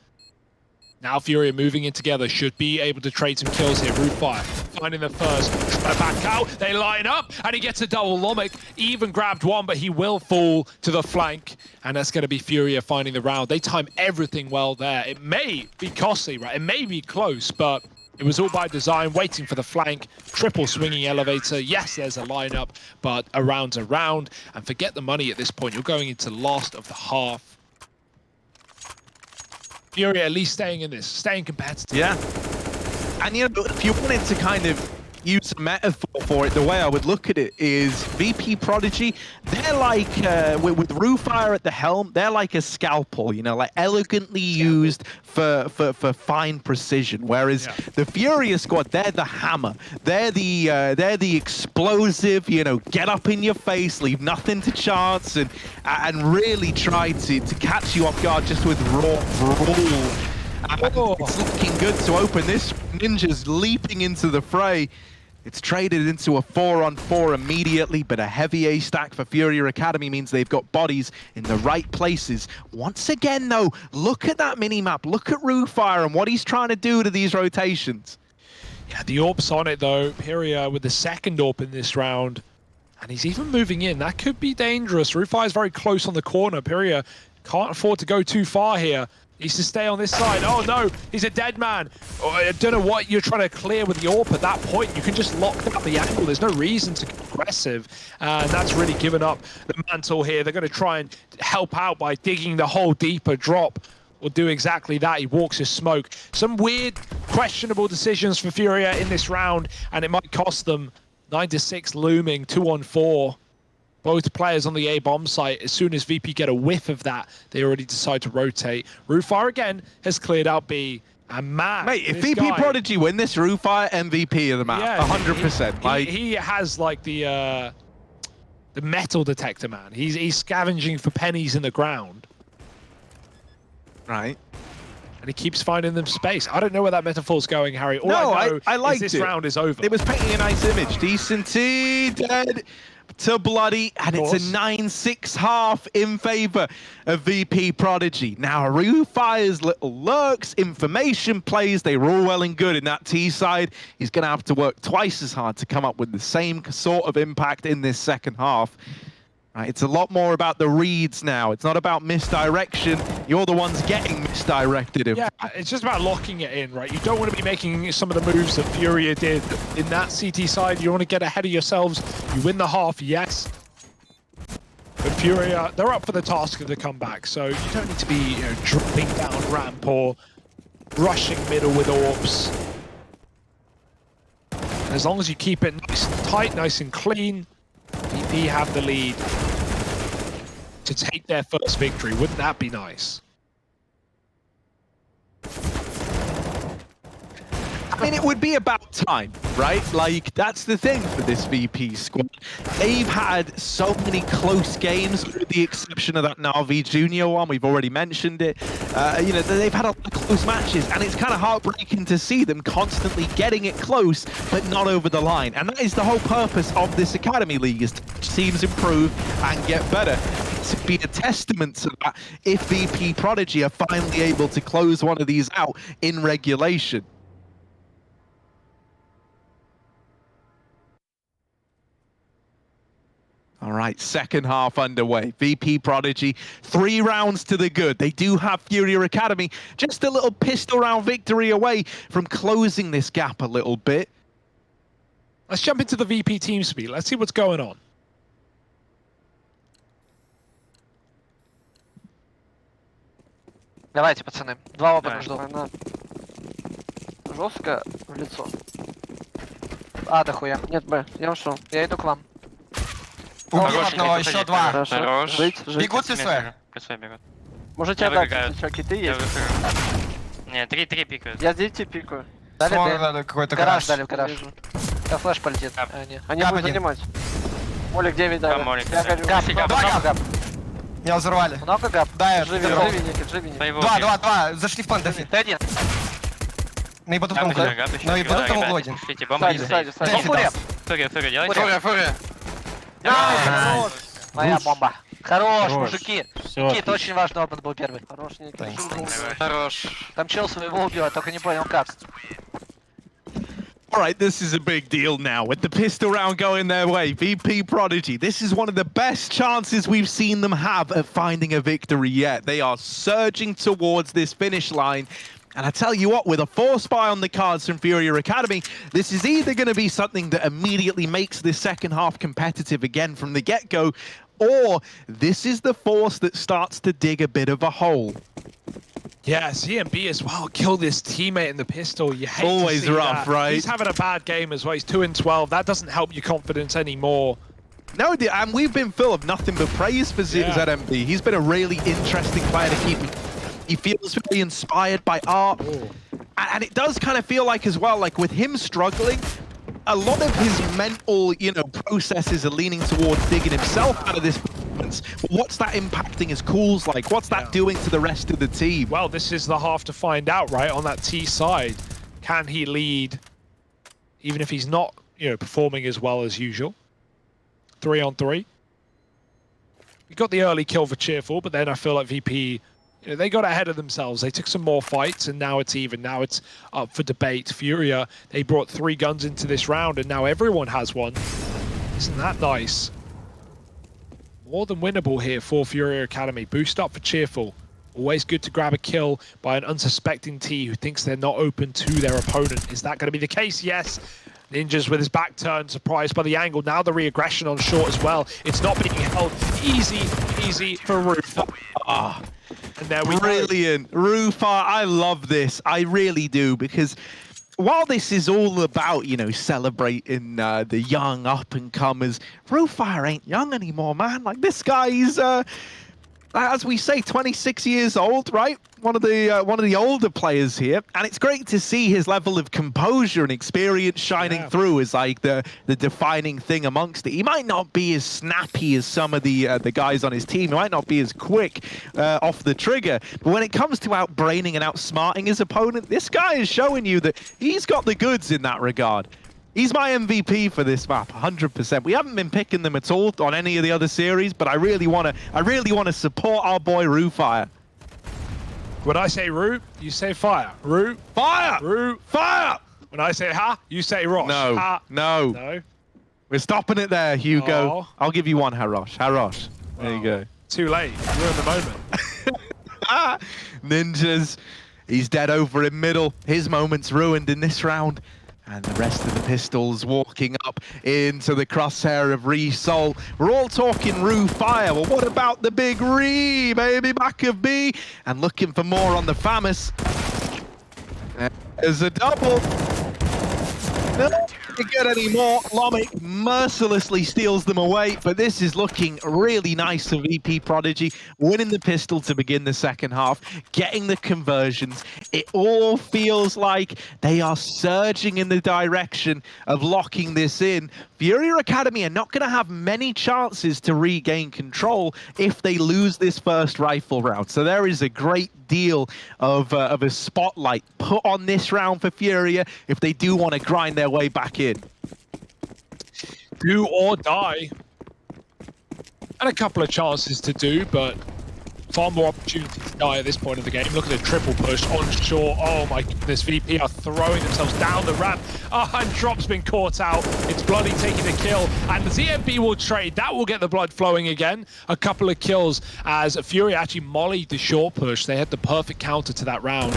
Now Furia moving in together should be able to trade some kills here. Rufire finding the first. Back out. They line up and he gets a double. Lomic even grabbed one, but he will fall to the flank. And that's going to be Furia finding the round. They time everything well there. It may be costly, right? It may be close, but it was all by design, waiting for the flank, triple swinging elevator. Yes, there's a lineup, but a round's a round. And forget the money at this point. You're going into last of the half. Furia at least staying in this, staying competitive. Yeah. And if you wanted to kind of use a metaphor for it, the way I would look at it is VP Prodigy, they're like, with Rufire at the helm, they're like a scalpel, like elegantly used for fine precision. Whereas the Furia squad, they're the hammer. They're the explosive, get up in your face, leave nothing to chance, and really try to catch you off guard just with raw brawl. It's looking good to open this. Ninja's leaping into the fray. It's traded into a 4-on-4 immediately, but a heavy A stack for Furia Academy means they've got bodies in the right places. Once again, though, look at that mini-map. Look at Rufire and what he's trying to do to these rotations. Yeah, the AWP's on it, though. Furia with the second AWP in this round. And he's even moving in. That could be dangerous. Rufire's very close on the corner. Furia can't afford to go too far here. Needs to stay on this side. Oh no, he's a dead man. Oh, I don't know what you're trying to clear with the AWP at that point. You can just lock down the angle. There's no reason to get aggressive. And that's really given up the mantle here. They're going to try and help out by digging the hole deeper. Drop will do exactly that. He walks his smoke. Some weird, questionable decisions for Furia in this round, and it might cost them. 9-6 looming, 2-on-4. Both players on the A bomb site. As soon as VP get a whiff of that, they already decide to rotate. Rufire again has cleared out B. And man, mate, if VP Prodigy win this, Rufire MVP of the map, 100%. He has like the metal detector, man. He's scavenging for pennies in the ground. Right. And he keeps finding them space. I don't know where that metaphor's going, Harry. All I know I liked is this round is over. It was painting a nice image. Decenty, dead. to bloody, and it's a 9-6 half in favor of VP Prodigy. Now, Rufire's little lurks, information plays, they were all well and good in that T side. He's going to have to work twice as hard to come up with the same sort of impact in this second half. Right, it's a lot more about the reads now. It's not about misdirection. You're the ones getting misdirected. Yeah, it's just about locking it in, right? You don't want to be making some of the moves that Furia did in that CT side. You want to get ahead of yourselves. You win the half, yes. But Furia, they're up for the task of the comeback, so you don't need to be dropping down ramp or rushing middle with orbs. And as long as you keep it nice and tight, nice and clean, VP have the lead to take their first victory. Wouldn't that be nice? I mean, it would be about time, right? Like, that's the thing for this VP squad. They've had so many close games, with the exception of that Na'Vi Junior one. We've already mentioned it. You know, they've had a lot of close matches, and it's kind of heartbreaking to see them constantly getting it close, but not over the line. And that is the whole purpose of this Academy League, is to watch teams improve and get better. To be a testament to that if VP Prodigy are finally able to close one of these out in regulation. All right, second half underway. VP Prodigy, 3 rounds to the good. They do have Furia Academy, just a little pistol round victory away from closing this gap a little bit. Let's jump into the VP team speed. Let's see what's going on. Давайте, пацаны. 2 опыта жду. Жестко в лицо. А, дохуя. Нет, Б. Я ушел. Я иду к вам. Убил одного, еще 2. Хорошо. Жить. Бегут СВ. бегут. Можете отдать, если что, киты есть. Не, 3 пикают. Я здесь пикаю. Дали Смог Д. дали какой-то Гараж гараж. дали, в гараж. Я флеш полетит. Они Гап будут один. занимать. Молик 9 дали. Молик, Я да. горю. Гап, Гап, много гап. гап. Меня взорвали. Много гап. Да, я Живи, взорвал. живи, Никит, живи, Никит. Твоего 2. Зашли в план, Дефи. Ты один. На ебаду Гап угол. еще, гап еще. На ебаду Да, там ребята, угол один. пишите, бомба Сзади, стоит. сзади. Дефи Фурия. Фурия, делайте. Фурия. Хорош. Моя бомба. Хорош, Хорош. мужики. Никит, очень важный опыт был первый. Хорош, Никит. Thanks. Хорош. Там чел своего убил, я только не понял как. All right, this is a big deal now. With the pistol round going their way, VP Prodigy, this is one of the best chances we've seen them have at finding a victory yet. They are surging towards this finish line. And I tell you what, with a 4 spy on the cards from Furia Academy, this is either going to be something that immediately makes this second half competitive again from the get-go, or this is the force that starts to dig a bit of a hole. Yeah, CMB as well. Killed his teammate in the pistol. You hate Always to see rough, that. right? He's having a bad game as well. He's 2-12. That doesn't help your confidence anymore. No, and we've been full of nothing but praise for ZMB. He's been a really interesting player to keep. He feels very inspired by art. And it does kind of feel like as well, like with him struggling, a lot of his mental, processes are leaning towards digging himself out of this performance. But what's that impacting his calls like? What's that doing to the rest of the team? Well, this is the half to find out, right? On that T side, can he lead, even if he's not, performing as well as usual? 3-on-3. We got the early kill for Cheerful, but then I feel like VP, they got ahead of themselves. They took some more fights, and now it's even. Now it's up for debate. Furia, they brought 3 guns into this round, and now everyone has one. Isn't that nice? More than winnable here for Furia Academy. Boost up for Cheerful. Always good to grab a kill by an unsuspecting T who thinks they're not open to their opponent. Is that going to be the case? Yes. Ninjas with his back turned, surprised by the angle. Now the re-aggression on short as well. It's not being held. Easy for Rufa. And there we go. Brilliant. Rufa, I love this. I really do, because while this is all about, celebrating the young up-and-comers, Rufa ain't young anymore, man. Like, this guy is, as we say, 26 years old, right? One of the older players here, and it's great to see his level of composure and experience shining through as like the defining thing amongst it. He might not be as snappy as some of the guys on his team. He might not be as quick off the trigger, but when it comes to outbraining and outsmarting his opponent, this guy is showing you that he's got the goods in that regard. He's my MVP for this map, 100%. We haven't been picking them at all on any of the other series, but I really want to support our boy Roofire. When I say Roo, you say fire. Roo, Fire! Roo, Fire! when I say ha, you say Rosh. No, Ha. no. No. We're stopping it there, Hugo. Oh. I'll give you one, Harosh. Harosh. There you go. Too late. You're in the moment. Ninjas. He's dead over in middle. His moment's ruined in this round. And the rest of the pistols walking up into the crosshair of Resol. We're all talking Roo Fire. Well, what about the big Ree, baby? Back of B. And looking for more on the Famous. There's a double. No, to get any more. Lomic mercilessly steals them away, but this is looking really nice for VP Prodigy, winning the pistol to begin the second half, getting the conversions. It all feels like they are surging in the direction of locking this in. Furia Academy are not going to have many chances to regain control if they lose this first rifle round. So there is a great deal of a spotlight put on this round for Furia if they do want to grind their way back in. Do or die. And a couple of chances to do, but far more opportunity to die at this point of the game. Look at the triple push onshore. Oh my goodness, VP are throwing themselves down the ramp. And Drop's been caught out. It's Bloody taking the kill, and the ZMB will trade. That will get the blood flowing again. A couple of kills as Fury actually mollied the short push. They had the perfect counter to that round.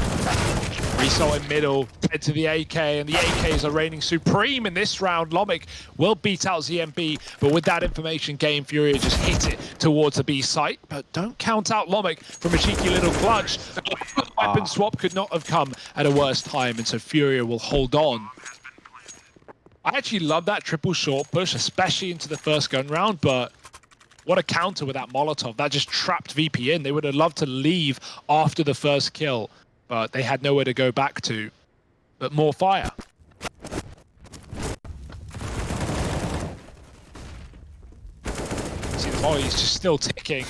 Resol in middle, head to the AK, and the AKs are reigning supreme in this round. Lomic will beat out ZMB, but with that information gained, Furia just hit it towards the B site. But don't count out Lomic from a cheeky little clutch. Weapon swap could not have come at a worse time, and so Furia will hold on. I actually love that triple short push, especially into the first gun round, but what a counter with that Molotov. That just trapped VP in. They would have loved to leave after the first kill, but they had nowhere to go back to. But more fire. See, the volley is just still ticking.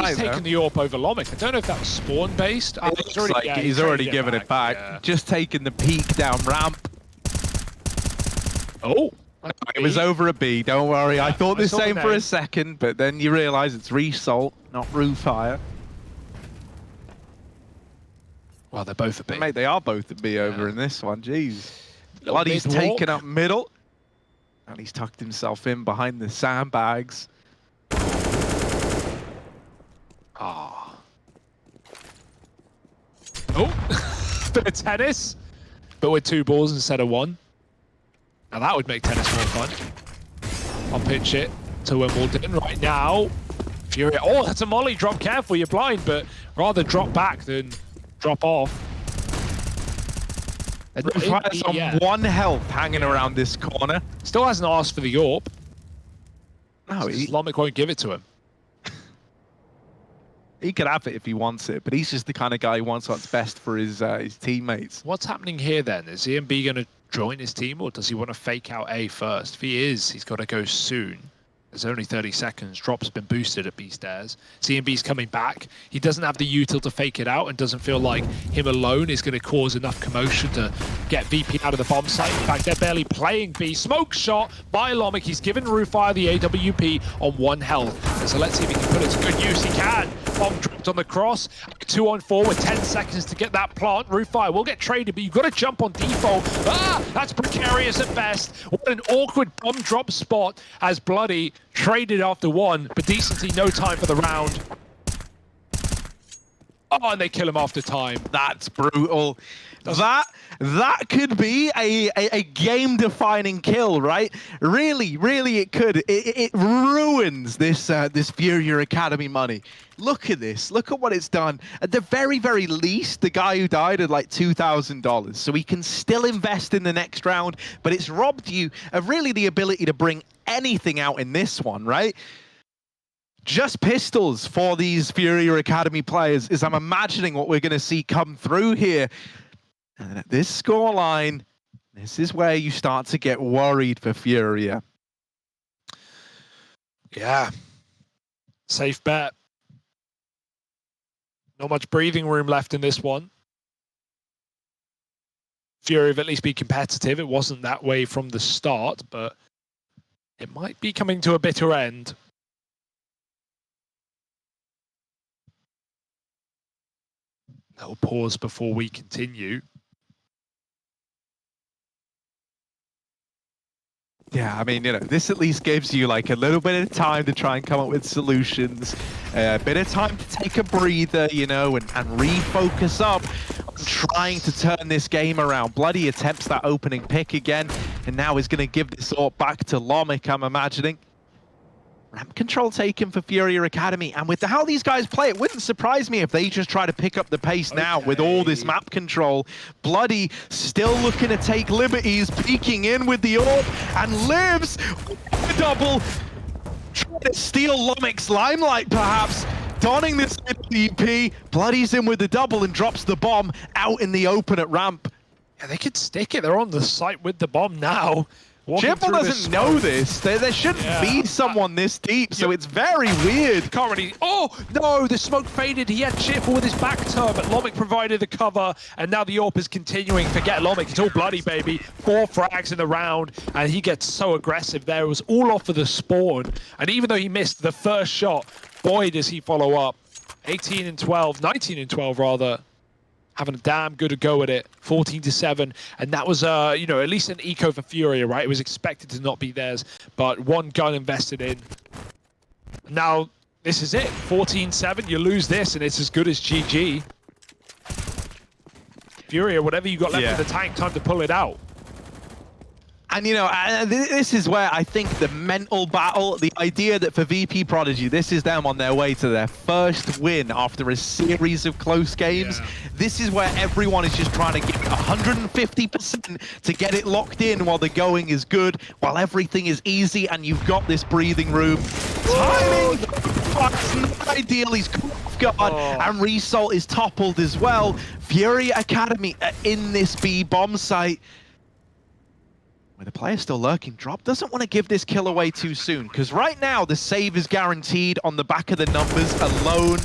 He's taken the AWP over Lomic. I don't know if that was spawn-based. He's already given it back. Yeah. Just taking the peek down ramp. Oh. It was over a B, don't worry. Yeah, I thought the I saw the same for name. a second, but then you realise it's Resol, not Roofire. Well, they're both a B. Mate, they are both a B over in this one, jeez. Little Bloody's mid-walk. taken up middle. And he's tucked himself in behind the sandbags. Ah. Oh, bit of tennis, but with 2 balls instead of 1. Now that would make tennis more fun. I'll pitch it to Wimbledon right now. Furia, oh, that's a molly. Drop careful, you're blind, but rather drop back than drop off. Roofire's on 1 health hanging around this corner. Still hasn't asked for the AWP. No, Lomic won't give it to him. he could have it if he wants it, but he's just the kind of guy who wants what's best for his teammates. What's happening here then? Is EMB going to join his team, or does he want to fake out A first? If he is, he's got to go soon. There's only 30 seconds. Drop's been boosted at B stairs. CMB's coming back. He doesn't have the util to fake it out and doesn't feel like him alone is going to cause enough commotion to get VP out of the bomb site. In fact, they're barely playing B. Smoke shot by Lomic. He's given Roofire the AWP on 1 health. And so let's see if he can put it to good use. He can. Bomb dropped on the cross. 2 on 4 with 10 seconds to get that plant. Roofire will get traded, but you've got to jump on default. That's precarious at best. What an awkward bomb drop spot as Bloody traded after 1, but decency, no time for the round. Oh, and they kill him after time. That's brutal. That could be a game-defining kill, right? Really, it could. It ruins this this Furia Academy money. Look at this. Look at what it's done. At the very, very least, the guy who died had like $2,000, so he can still invest in the next round. But it's robbed you of really the ability to bring anything out in this one, right? Just pistols for these Furia Academy players is I'm imagining what we're going to see come through here. And at this scoreline, this is where you start to get worried for Furia. Yeah. Safe bet. Not much breathing room left in this one. Fury have at least be competitive. It wasn't that way from the start, but it might be coming to a bitter end. Little pause before we continue. Yeah, I mean, this at least gives you like a little bit of time to try and come up with solutions, a bit of time to take a breather, and refocus up on trying to turn this game around. Bloody attempts that opening pick again, and now is going to give this AWP back to Lomik, I'm imagining. Ramp control taken for Furia Academy, and with how these guys play, it wouldn't surprise me if they just try to pick up the pace now with all this map control. Bloody still looking to take liberties, peeking in with the AWP, and lives the double, trying to steal Lomik's limelight perhaps, donning this AWP. Bloody's in with the double and drops the bomb out in the open at ramp. Yeah, they could stick it. They're on the site with the bomb now. Jibble doesn't know this. There shouldn't be someone this deep, so it's very weird. Can't really... Oh, no, the smoke faded. He had Chipper with his back turn, but Lomik provided the cover, and now the AWP is continuing. Forget Lomik. It's all bloody, baby. 4 frags in the round, and he gets so aggressive there. It was all off of the spawn, and even though he missed the first shot, boy, does he follow up. 18 and 12, 19 and 12, rather. Having a damn good go at it, 14-7, and that was, at least an eco for Furia, right? It was expected to not be theirs, but 1 gun invested in. Now, this is it, 14-7, you lose this, and it's as good as GG. Furia, whatever you got left in the tank, time to pull it out. And this is where I think the mental battle, the idea that for VP Prodigy, this is them on their way to their first win after a series of close games. Yeah. This is where everyone is just trying to get 150% to get it locked in while the going is good, while everything is easy and you've got this breathing room. Timing, it's not ideal, he's caught off guard, and Result is toppled as well. Furia Academy are in this B bomb site. With the player still lurking, Drop doesn't want to give this kill away too soon, because right now the save is guaranteed on the back of the numbers alone.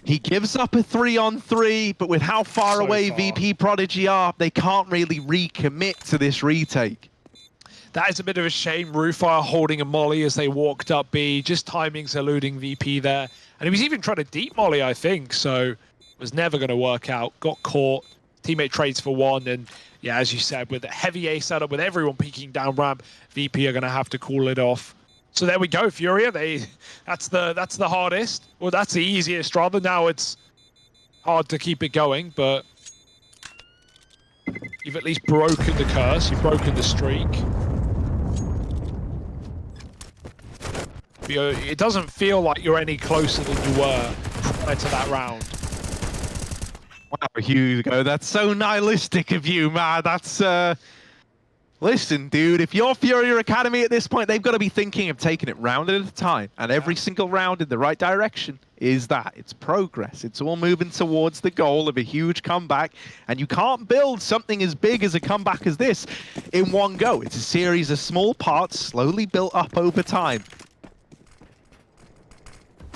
He gives up a 3-on-3, but with how far away VP Prodigy are, they can't really recommit to this retake. That is a bit of a shame. Rufire holding a molly as they walked up B, just timings eluding VP there. And he was even trying to deep molly, I think, so it was never going to work out. Got caught, teammate trades for 1, and yeah, as you said, with a heavy A setup, with everyone peeking down ramp, VP are going to have to call it off. So there we go, Furia. That's the hardest. Well, that's the easiest, rather. Now it's hard to keep it going, but you've at least broken the curse. You've broken the streak. It doesn't feel like you're any closer than you were prior to that round. Wow, Hugo, that's so nihilistic of you, man. That's, listen, dude, if you're Furia Academy at this point, they've got to be thinking of taking it round at a time. And every single round in the right direction is that. It's progress. It's all moving towards the goal of a huge comeback. And you can't build something as big as a comeback as this in one go. It's a series of small parts slowly built up over time.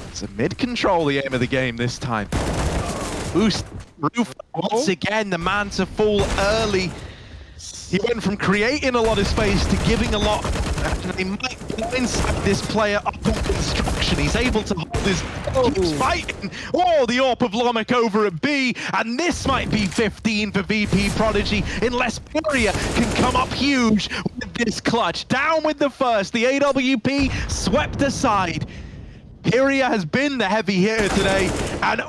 It's a mid-control, the aim of the game this time. Boost. Roof once again, the man to fall early. He went from creating a lot of space to giving a lot. And they might blindside this player up in construction. He's able to hold his... Keeps fighting. Oh, the AWP of Lomik over at B. And this might be 15 for VP Prodigy, unless Furia can come up huge with this clutch. Down with the first. The AWP swept aside. Furia has been the heavy hitter today. And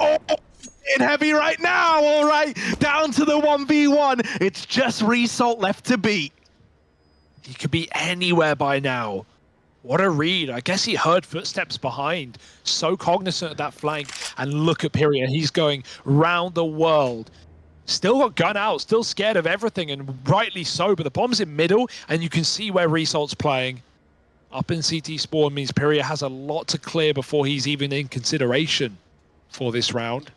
in heavy right now, all right, down to the 1v1. It's just Result left to beat. He could be anywhere by now. What a read. I guess he heard footsteps behind. So cognizant of that flank. And look at Furia. He's going round the world. Still got gun out, still scared of everything, and rightly so. But the bomb's in middle, and you can see where Result's playing. Up in CT spawn means Furia has a lot to clear before he's even in consideration for this round.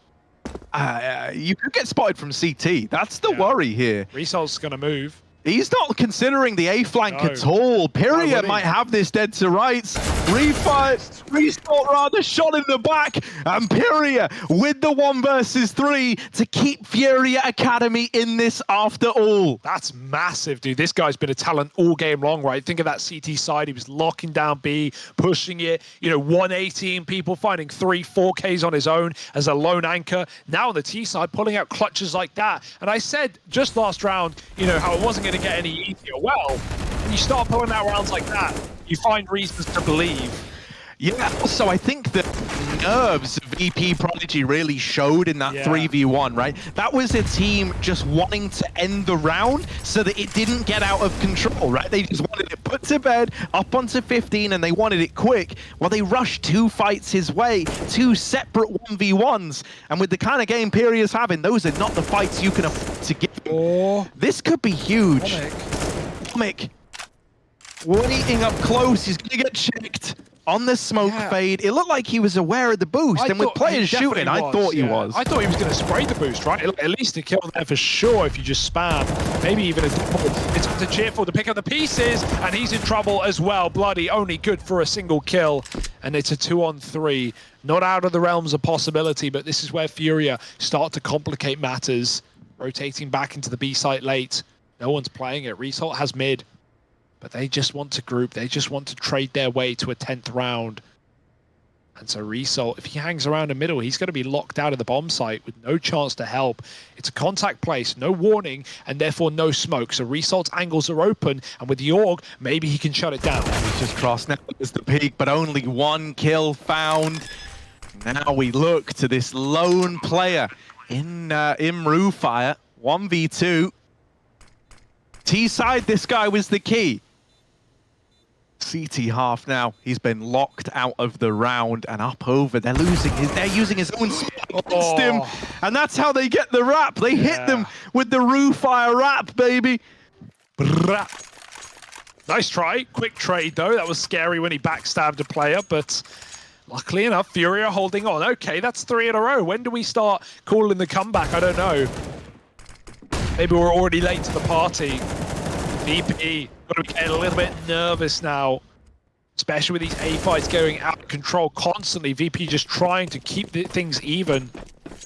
You could get spotted from CT. That's the worry here. Result's going to move. He's not considering the A flank No. at all. Why Furia would he? might have this dead to rights. Restart rather, shot in the back. And Furia with the 1 versus 3 to keep Furia Academy in this after all. That's massive, dude. This guy's been a talent all game long, right? Think of that CT side. He was locking down B, pushing it, 118 people, finding 3-4Ks on his own as a lone anchor. Now on the T side, pulling out clutches like that. And I said just last round, how it wasn't going to get any easier. Well, when you start pulling out rounds like that, you find reasons to believe. Yeah, also I think the nerves VP Prodigy really showed in that 3v1, right? That was a team just wanting to end the round so that it didn't get out of control, right? They just wanted it put to bed, up onto 15, and they wanted it quick. Well, they rushed 2 fights his way, 2 separate 1v1s, and with the kind of game Furia's having, those are not the fights you can afford to give. Oh, This could be huge. Comic waiting up close, he's gonna get checked. On the smoke fade, it looked like he was aware of the boost, and with players shooting, I thought he was. I thought he was going to spray the boost, right? At least a kill there for sure if you just spam. Maybe even a double. It's up to Cheerful to pick up the pieces, and he's in trouble as well. Bloody only good for a single kill, and it's a 2-on-3. Not out of the realms of possibility, but this is where Furia start to complicate matters. Rotating back into the B site late. No one's playing it. Result has mid. But they just want to group. They just want to trade their way to a 10th round. And so Result, if he hangs around the middle, he's going to be locked out of the bomb site with no chance to help. It's a contact place, no warning, and therefore no smoke. So Result's angles are open, and with the AUG, maybe he can shut it down. He's just crossed now as the peak, but only 1 kill found. Now we look to this lone player in Roofire, 1v2. T-side, this guy was the key. CT half now. He's been locked out of the round and up over. They're using his own spike against him. And that's how they get the wrap. They hit them with the Roofire wrap, baby. Nice try. Quick trade, though. That was scary when he backstabbed a player, but luckily enough, Furia holding on. Okay, that's 3 in a row. When do we start calling the comeback? I don't know. Maybe we're already late to the party. VP got to be getting a little bit nervous now, especially with these A fights going out of control constantly. VP just trying to keep things even,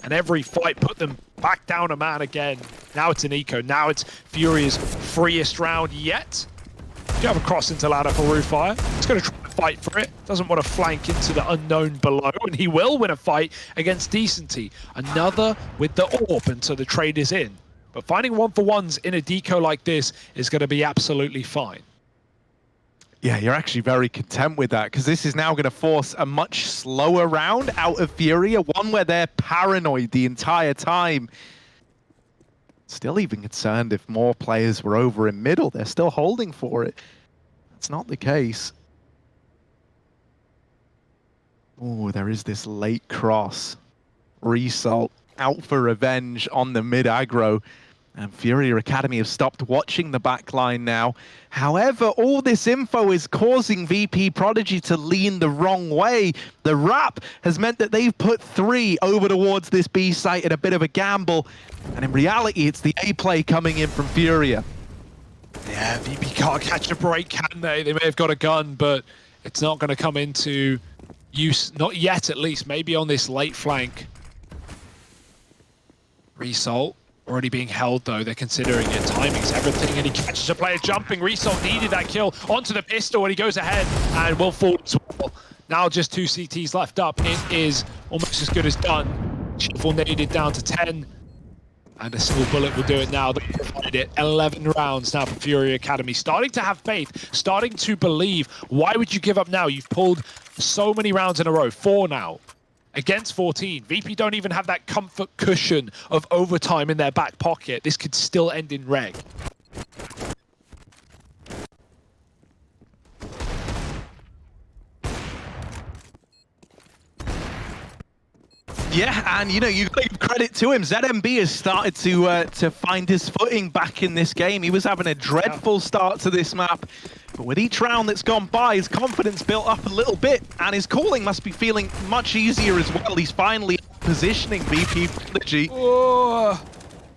and every fight put them back down a man again. Now it's an eco. Now it's Furia's freest round yet. You have a cross into ladder for Roofire. He's going to try to fight for it. Doesn't want to flank into the unknown below, and he will win a fight against Decenty. Another with the AWP, and so the trade is in. But finding 1-for-1s in a deco like this is going to be absolutely fine. Yeah, you're actually very content with that, because this is now going to force a much slower round out of Furia, one where they're paranoid the entire time. Still even concerned if more players were over in middle. They're still holding for it. That's not the case. Oh, there is this late cross. Result out for revenge on the mid aggro. And Furia Academy have stopped watching the backline now. However, all this info is causing VP Prodigy to lean the wrong way. The wrap has meant that they've put 3 over towards this B site at a bit of a gamble. And in reality, it's the A play coming in from Furia. Yeah, VP can't catch a break, can they? They may have got a gun, but it's not going to come into use. Not yet, at least. Maybe on this late flank. Result already being held, though. They're considering it. Timing's everything, and he catches a player jumping. Result needed that kill onto the pistol, and he goes ahead and will fall as well. Now just 2 CTs left up. It is almost as good as done. Cheerful needed down to 10, and a single bullet will do it now. They provided it. 11 rounds now for Furia Academy. Starting to have faith, starting to believe. Why would you give up now? You've pulled so many rounds in a row. 4 now. Against 14. VP don't even have that comfort cushion of overtime in their back pocket. This could still end in reg. Yeah, and you got to give credit to him. ZMB has started to find his footing back in this game. He was having a dreadful start to this map, but with each round that's gone by, his confidence built up a little bit, and his calling must be feeling much easier as well. He's finally positioning VP Prodigy. Oh,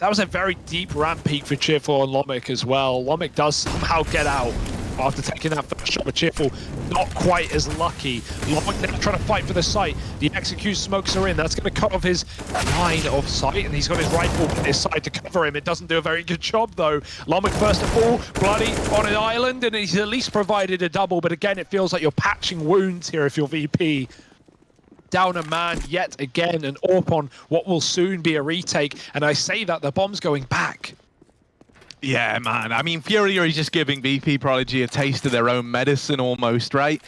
That was a very deep ramp peak for Cheerful and Lomik as well. Lomik does somehow get out after taking that first shot, but Cheerful not quite as lucky. Lomik now trying to fight for the site. The execute smokes are in. That's going to cut off his line of sight, and he's got his rifle on his side to cover him. It doesn't do a very good job, though. Lomik first of all, bloody on an island, and he's at least provided a double, but again, it feels like you're patching wounds here if you're VP. Down a man yet again, and AWP on what will soon be a retake. And I say that the bomb's going back. Yeah, man. I mean, Furia is just giving VP Prodigy a taste of their own medicine almost, right?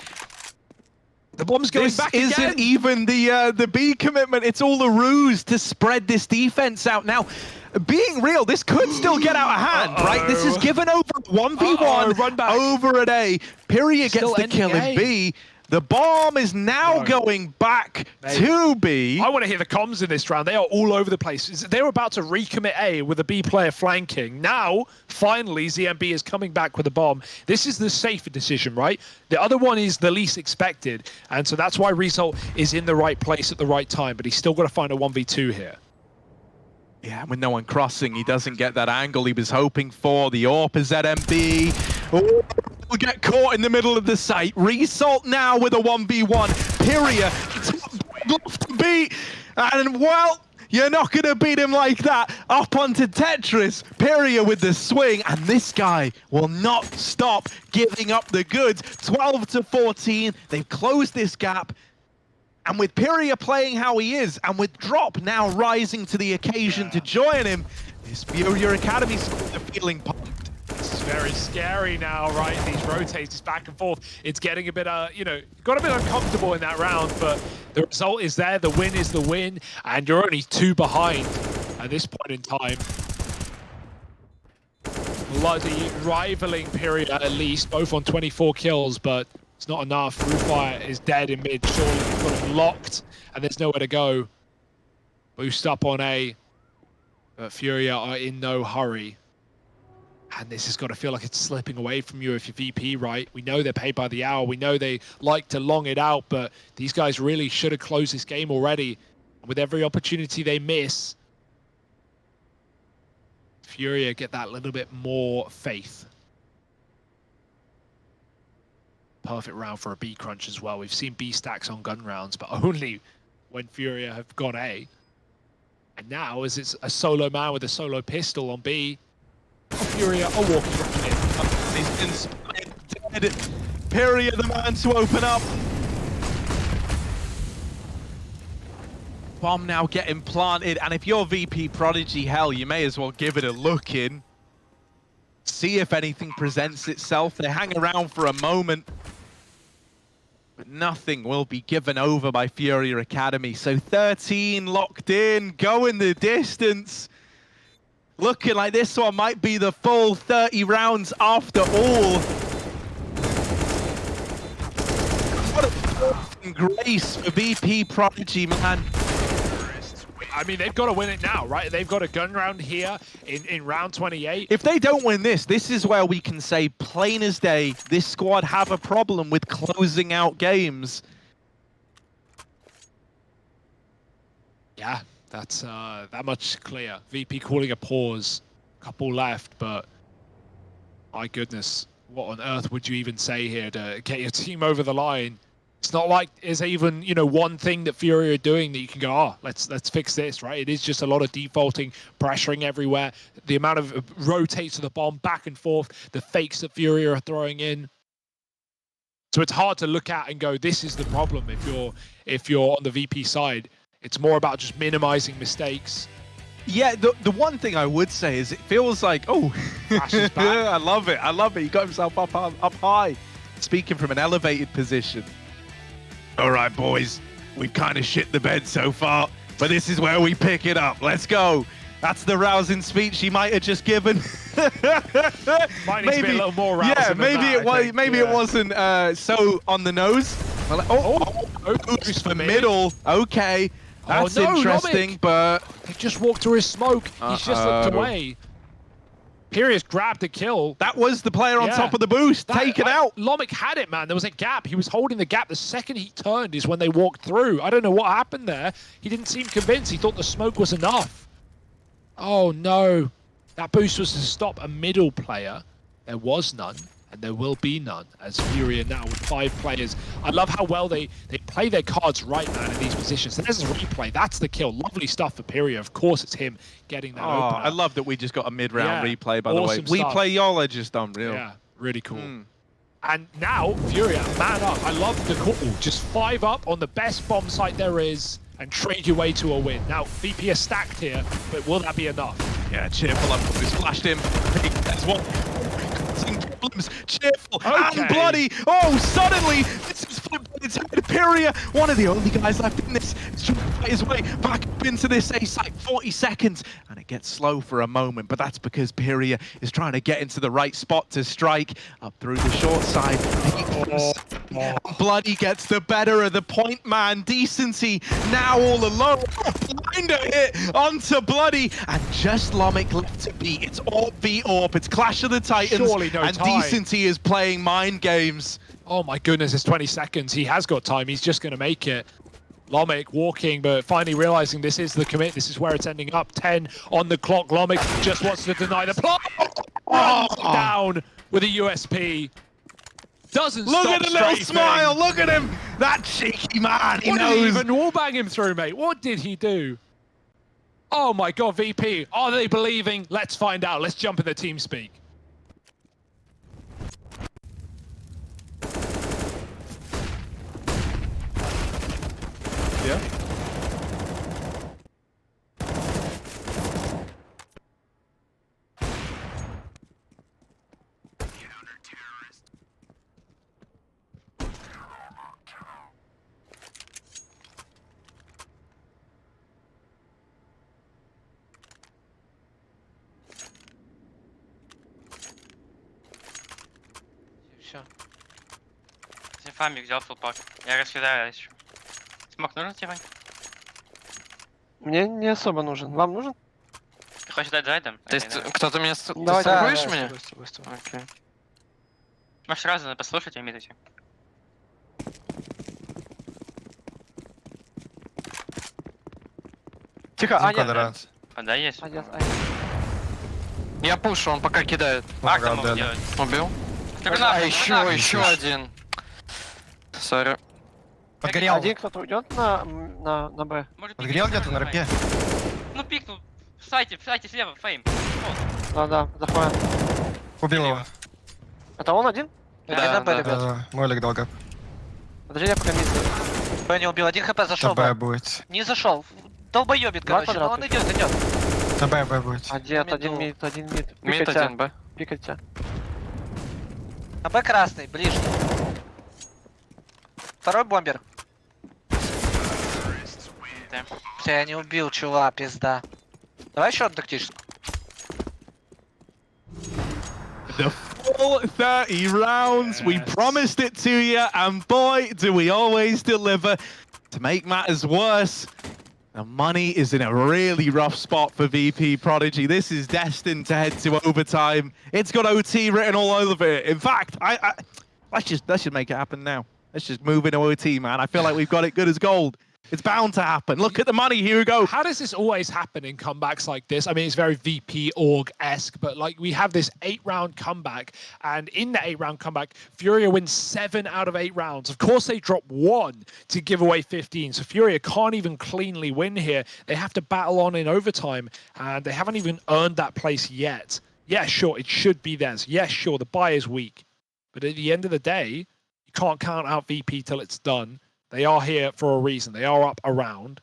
The bomb's going back again. This isn't even the B commitment. It's all the ruse to spread this defense out. Now, being real, this could still get out of hand, right? This is given over 1v1 run back. over at A. Furia gets Still the kill in ending B. The bomb is now going back to B. I want to hear the comms in this round. They are all over the place. They were about to recommit A with a B player flanking. Now, finally, ZMB is coming back with a bomb. This is the safer decision, right? The other one is the least expected. And so that's why Result is in the right place at the right time. But he's still got to find a 1v2 here. Yeah, with no one crossing, he doesn't get that angle he was hoping for. The AWP is at MB. Oh, will get caught in the middle of the site. Result now with a 1v1. Furia left to beat. And, well, you're not going to beat him like that. Up onto Tetris. Furia with the swing. And this guy will not stop giving up the goods. 12 to 14. They've closed this gap. And with Furia playing how he is, and with Drop now rising to the occasion to join him, this Furia Academy squad are feeling pumped. This is very scary now, right? These rotates back and forth. It's getting a bit, got a bit uncomfortable in that round, but the result is there. The win is the win, and you're only 2 behind at this point in time. Bloody rivaling Furia at least, both on 24 kills, but it's not enough. Roofire is dead in mid. Surely you've got him locked, and there's nowhere to go. Boost up on A, but Furia are in no hurry. And this has got to feel like it's slipping away from you if you're VP, right? We know they're paid by the hour. We know they like to long it out, but these guys really should have closed this game already. With every opportunity they miss, Furia get that little bit more faith. Perfect round for a B crunch as well. We've seen B stacks on gun rounds, but only when Furia have gone A. And now, as it's a solo man with a solo pistol on B, Furia are walking right in. He's inspired, dead. Furia the man to open up. Bomb now getting planted, and if you're VP Prodigy, hell, you may as well give it a look in. See if anything presents itself. They hang around for a moment, but nothing will be given over by Furia Academy. So 13 locked in, going the distance. Looking like this one might be the full 30 rounds after all. What a grace for VP Prodigy, man. I mean, they've got to win it now, right? They've got a gun round here in round 28. If they don't win this, this is where we can say, plain as day, this squad have a problem with closing out games. Yeah, that's that much clear. VP calling a pause. Couple left, but my goodness, what on earth would you even say here to get your team over the line? It's not like there's even, one thing that Furia are doing that you can go, let's fix this, right? It is just a lot of defaulting, pressuring everywhere. The amount of rotates of the bomb back and forth, the fakes that Furia are throwing in. So it's hard to look at and go, this is the problem if you're on the VP side. It's more about just minimizing mistakes. Yeah, the one thing I would say is it feels like, I love it. I love it. He got himself up high, speaking from an elevated position. All right, boys, we've kind of shit the bed so far, but this is where we pick it up. Let's go. That's the rousing speech he might have just given. Might need to be a little more rousing. Yeah, maybe than that, it was. think. Maybe it wasn't so on the nose. Boost for middle. Okay, that's interesting, Lomik. but He just walked through his smoke. He's just looked away. Furious grabbed the kill. that was the player on top of the boost. Taken out. Lomik had it, man. There was a gap. He was holding the gap. The second he turned is when they walked through. I don't know what happened there. He didn't seem convinced. He thought the smoke was enough. Oh no. That boost was to stop a middle player. There was none, and there will be none, as Furia now with 5 players. I love how well they play their cards right, man, in these positions. There's a replay. That's the kill. Lovely stuff for Furia. Of course, it's him getting that opener. I love that we just got a mid-round Yeah, replay, by the way. awesome We stuff. play y'all are just unreal. Yeah, really cool. And now, Furia, man up. I love the call. Just 5 up on the best bomb site there is and trade your way to a win. Now, VP is stacked here, but will that be enough? Yeah, cheerful up. Who's flashed him. There's one. Problems. Cheerful and bloody. Oh, suddenly this is flipped on its head. Furia, one of the only guys left in this, is trying to fight his way back up into this A site. 40 seconds, and it gets slow for a moment, but that's because Furia is trying to get into the right spot to strike up through the short side. Bloody gets the better of the point man. Decency now all alone. Blinder hit onto Bloody, and just Lomic left to beat. It's Orb v Orb. It's Clash of the Titans. Surely no and time. Decency is playing mind games. Oh my goodness, it's 20 seconds. He has got time. He's just going to make it. Lomic walking, but finally realizing this is the commit. This is where it's ending up. 10 on the clock. Lomic just wants to deny the plot. Down with a USP. Doesn't Look stop at the little strafing. smile. Look at him. That cheeky man. He What did knows. he even wallbang him through, mate? What did he do? Oh my god, VP. Are they believing? Let's find out. Let's jump in the team speak. Yeah. Все. Фамик взял фулпак. Я раскидаю еще. Смог нужен тебе? Мне не особо нужен. Вам нужен? Ты хочешь дать зайдем? То есть кто-то меня... Давай, Ты давай, страхуешь давай, меня? с тобой, с тобой. Окей. Можешь сразу послушать и мидать. Тихо, а нет. Да, есть. А, нет, Я пушу, он пока кидает. Как ты мог делать? Убил? Так А, еще один. Сори. Подгорел. Один кто-то уйдет на Б. Может, Подгорел пикнуть где-то на можно, рампе. Фейм? Ну пикнул. В сайте слева, Фейм. Да, заходим. Убил его. Это он один? Да, на Б, да. ребят. Молик долго. Подожди, я пока мид. Б не убил, 1 хп зашел. Б будет. Не зашел. Долбоебит, Два короче. Но он квадрата. идет. На Б будет. Один Мид мид. Мид Пикайте, один, Б. пикайте. А Б красный, ближний. Второй бомбер. Да. Бля, я не убил, чувак, пизда. Давай еще одну тактическую. The full 30 rounds. We promised it to you, and boy, do we always deliver. To make matters worse, the money is in a really rough spot for VP Prodigy. This is destined to head to overtime. It's got OT written all over it. In fact, let's just make it happen now. Let's just move into OT, man. I feel like we've got it good as gold. It's bound to happen. Look at the money. Here we go. How does this always happen in comebacks like this? I mean, it's very VP org-esque, but like we have this 8-round comeback, and in the 8-round comeback, Furia wins 7 out of 8 rounds. Of course, they drop 1 to give away 15, so Furia can't even cleanly win here. They have to battle on in overtime, and they haven't even earned that place yet. Yeah, sure, it should be theirs. Yeah, sure, the buy is weak, but at the end of the day, you can't count out VP till it's done. They are here for a reason. They are up around.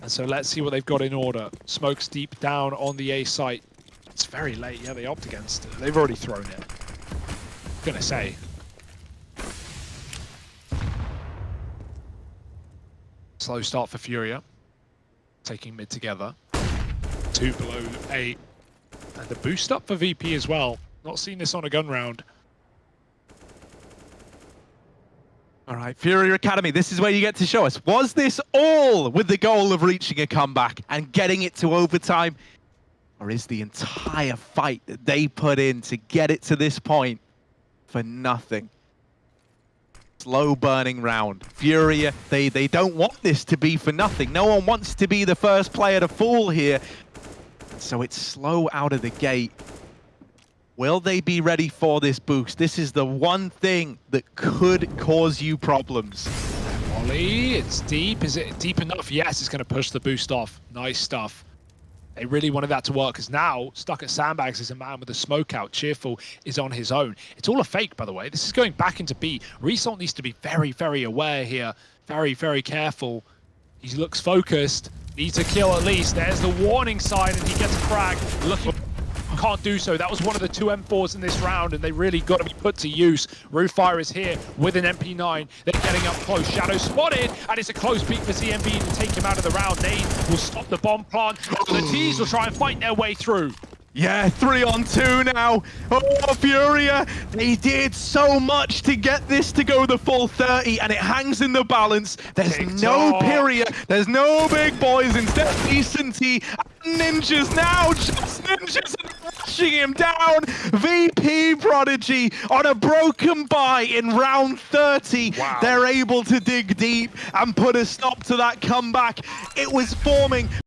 And so let's see what they've got in order. Smoke's deep down on the A site. It's very late. Yeah, they opt against it. They've already thrown it. Gonna say. Slow start for Furia. Taking mid together. 2 below A. And the boost up for VP as well. Not seen this on a gun round. All right, Furia Academy, this is where you get to show us. Was this all with the goal of reaching a comeback and getting it to overtime? Or is the entire fight that they put in to get it to this point for nothing? slow burning round. Furia, they don't want this to be for nothing. No one wants to be the first player to fall here. So it's slow out of the gate. Will they be ready for this boost? This is the one thing that could cause you problems. Ollie, it's deep. Is it deep enough? Yes, it's going to push the boost off. Nice stuff. They really wanted that to work, because now, stuck at sandbags is a man with a smoke out. Cheerful is on his own. It's all a fake, by the way. This is going back into B. Result needs to be very, very aware here. Very, very careful. He looks focused. Needs a kill at least. There's the warning sign, and he gets a frag. Looking... Can't do so. That was one of the 2 M4s in this round, and they really got to be put to use. Roofire is here with an MP9. They're getting up close. Shadow spotted, and it's a close peek for ZMB to take him out of the round. Nade will stop the bomb plant. The T's will try and fight their way through. Yeah, 3 on 2 now. Oh, Furia, they did so much to get this to go the full 30, and it hangs in the balance. There's no period. There's no big boys. Instead, decency and ninjas now. Just ninjas rushing him down. VP Prodigy on a broken buy in round 30. Wow. They're able to dig deep and put a stop to that comeback. It was forming.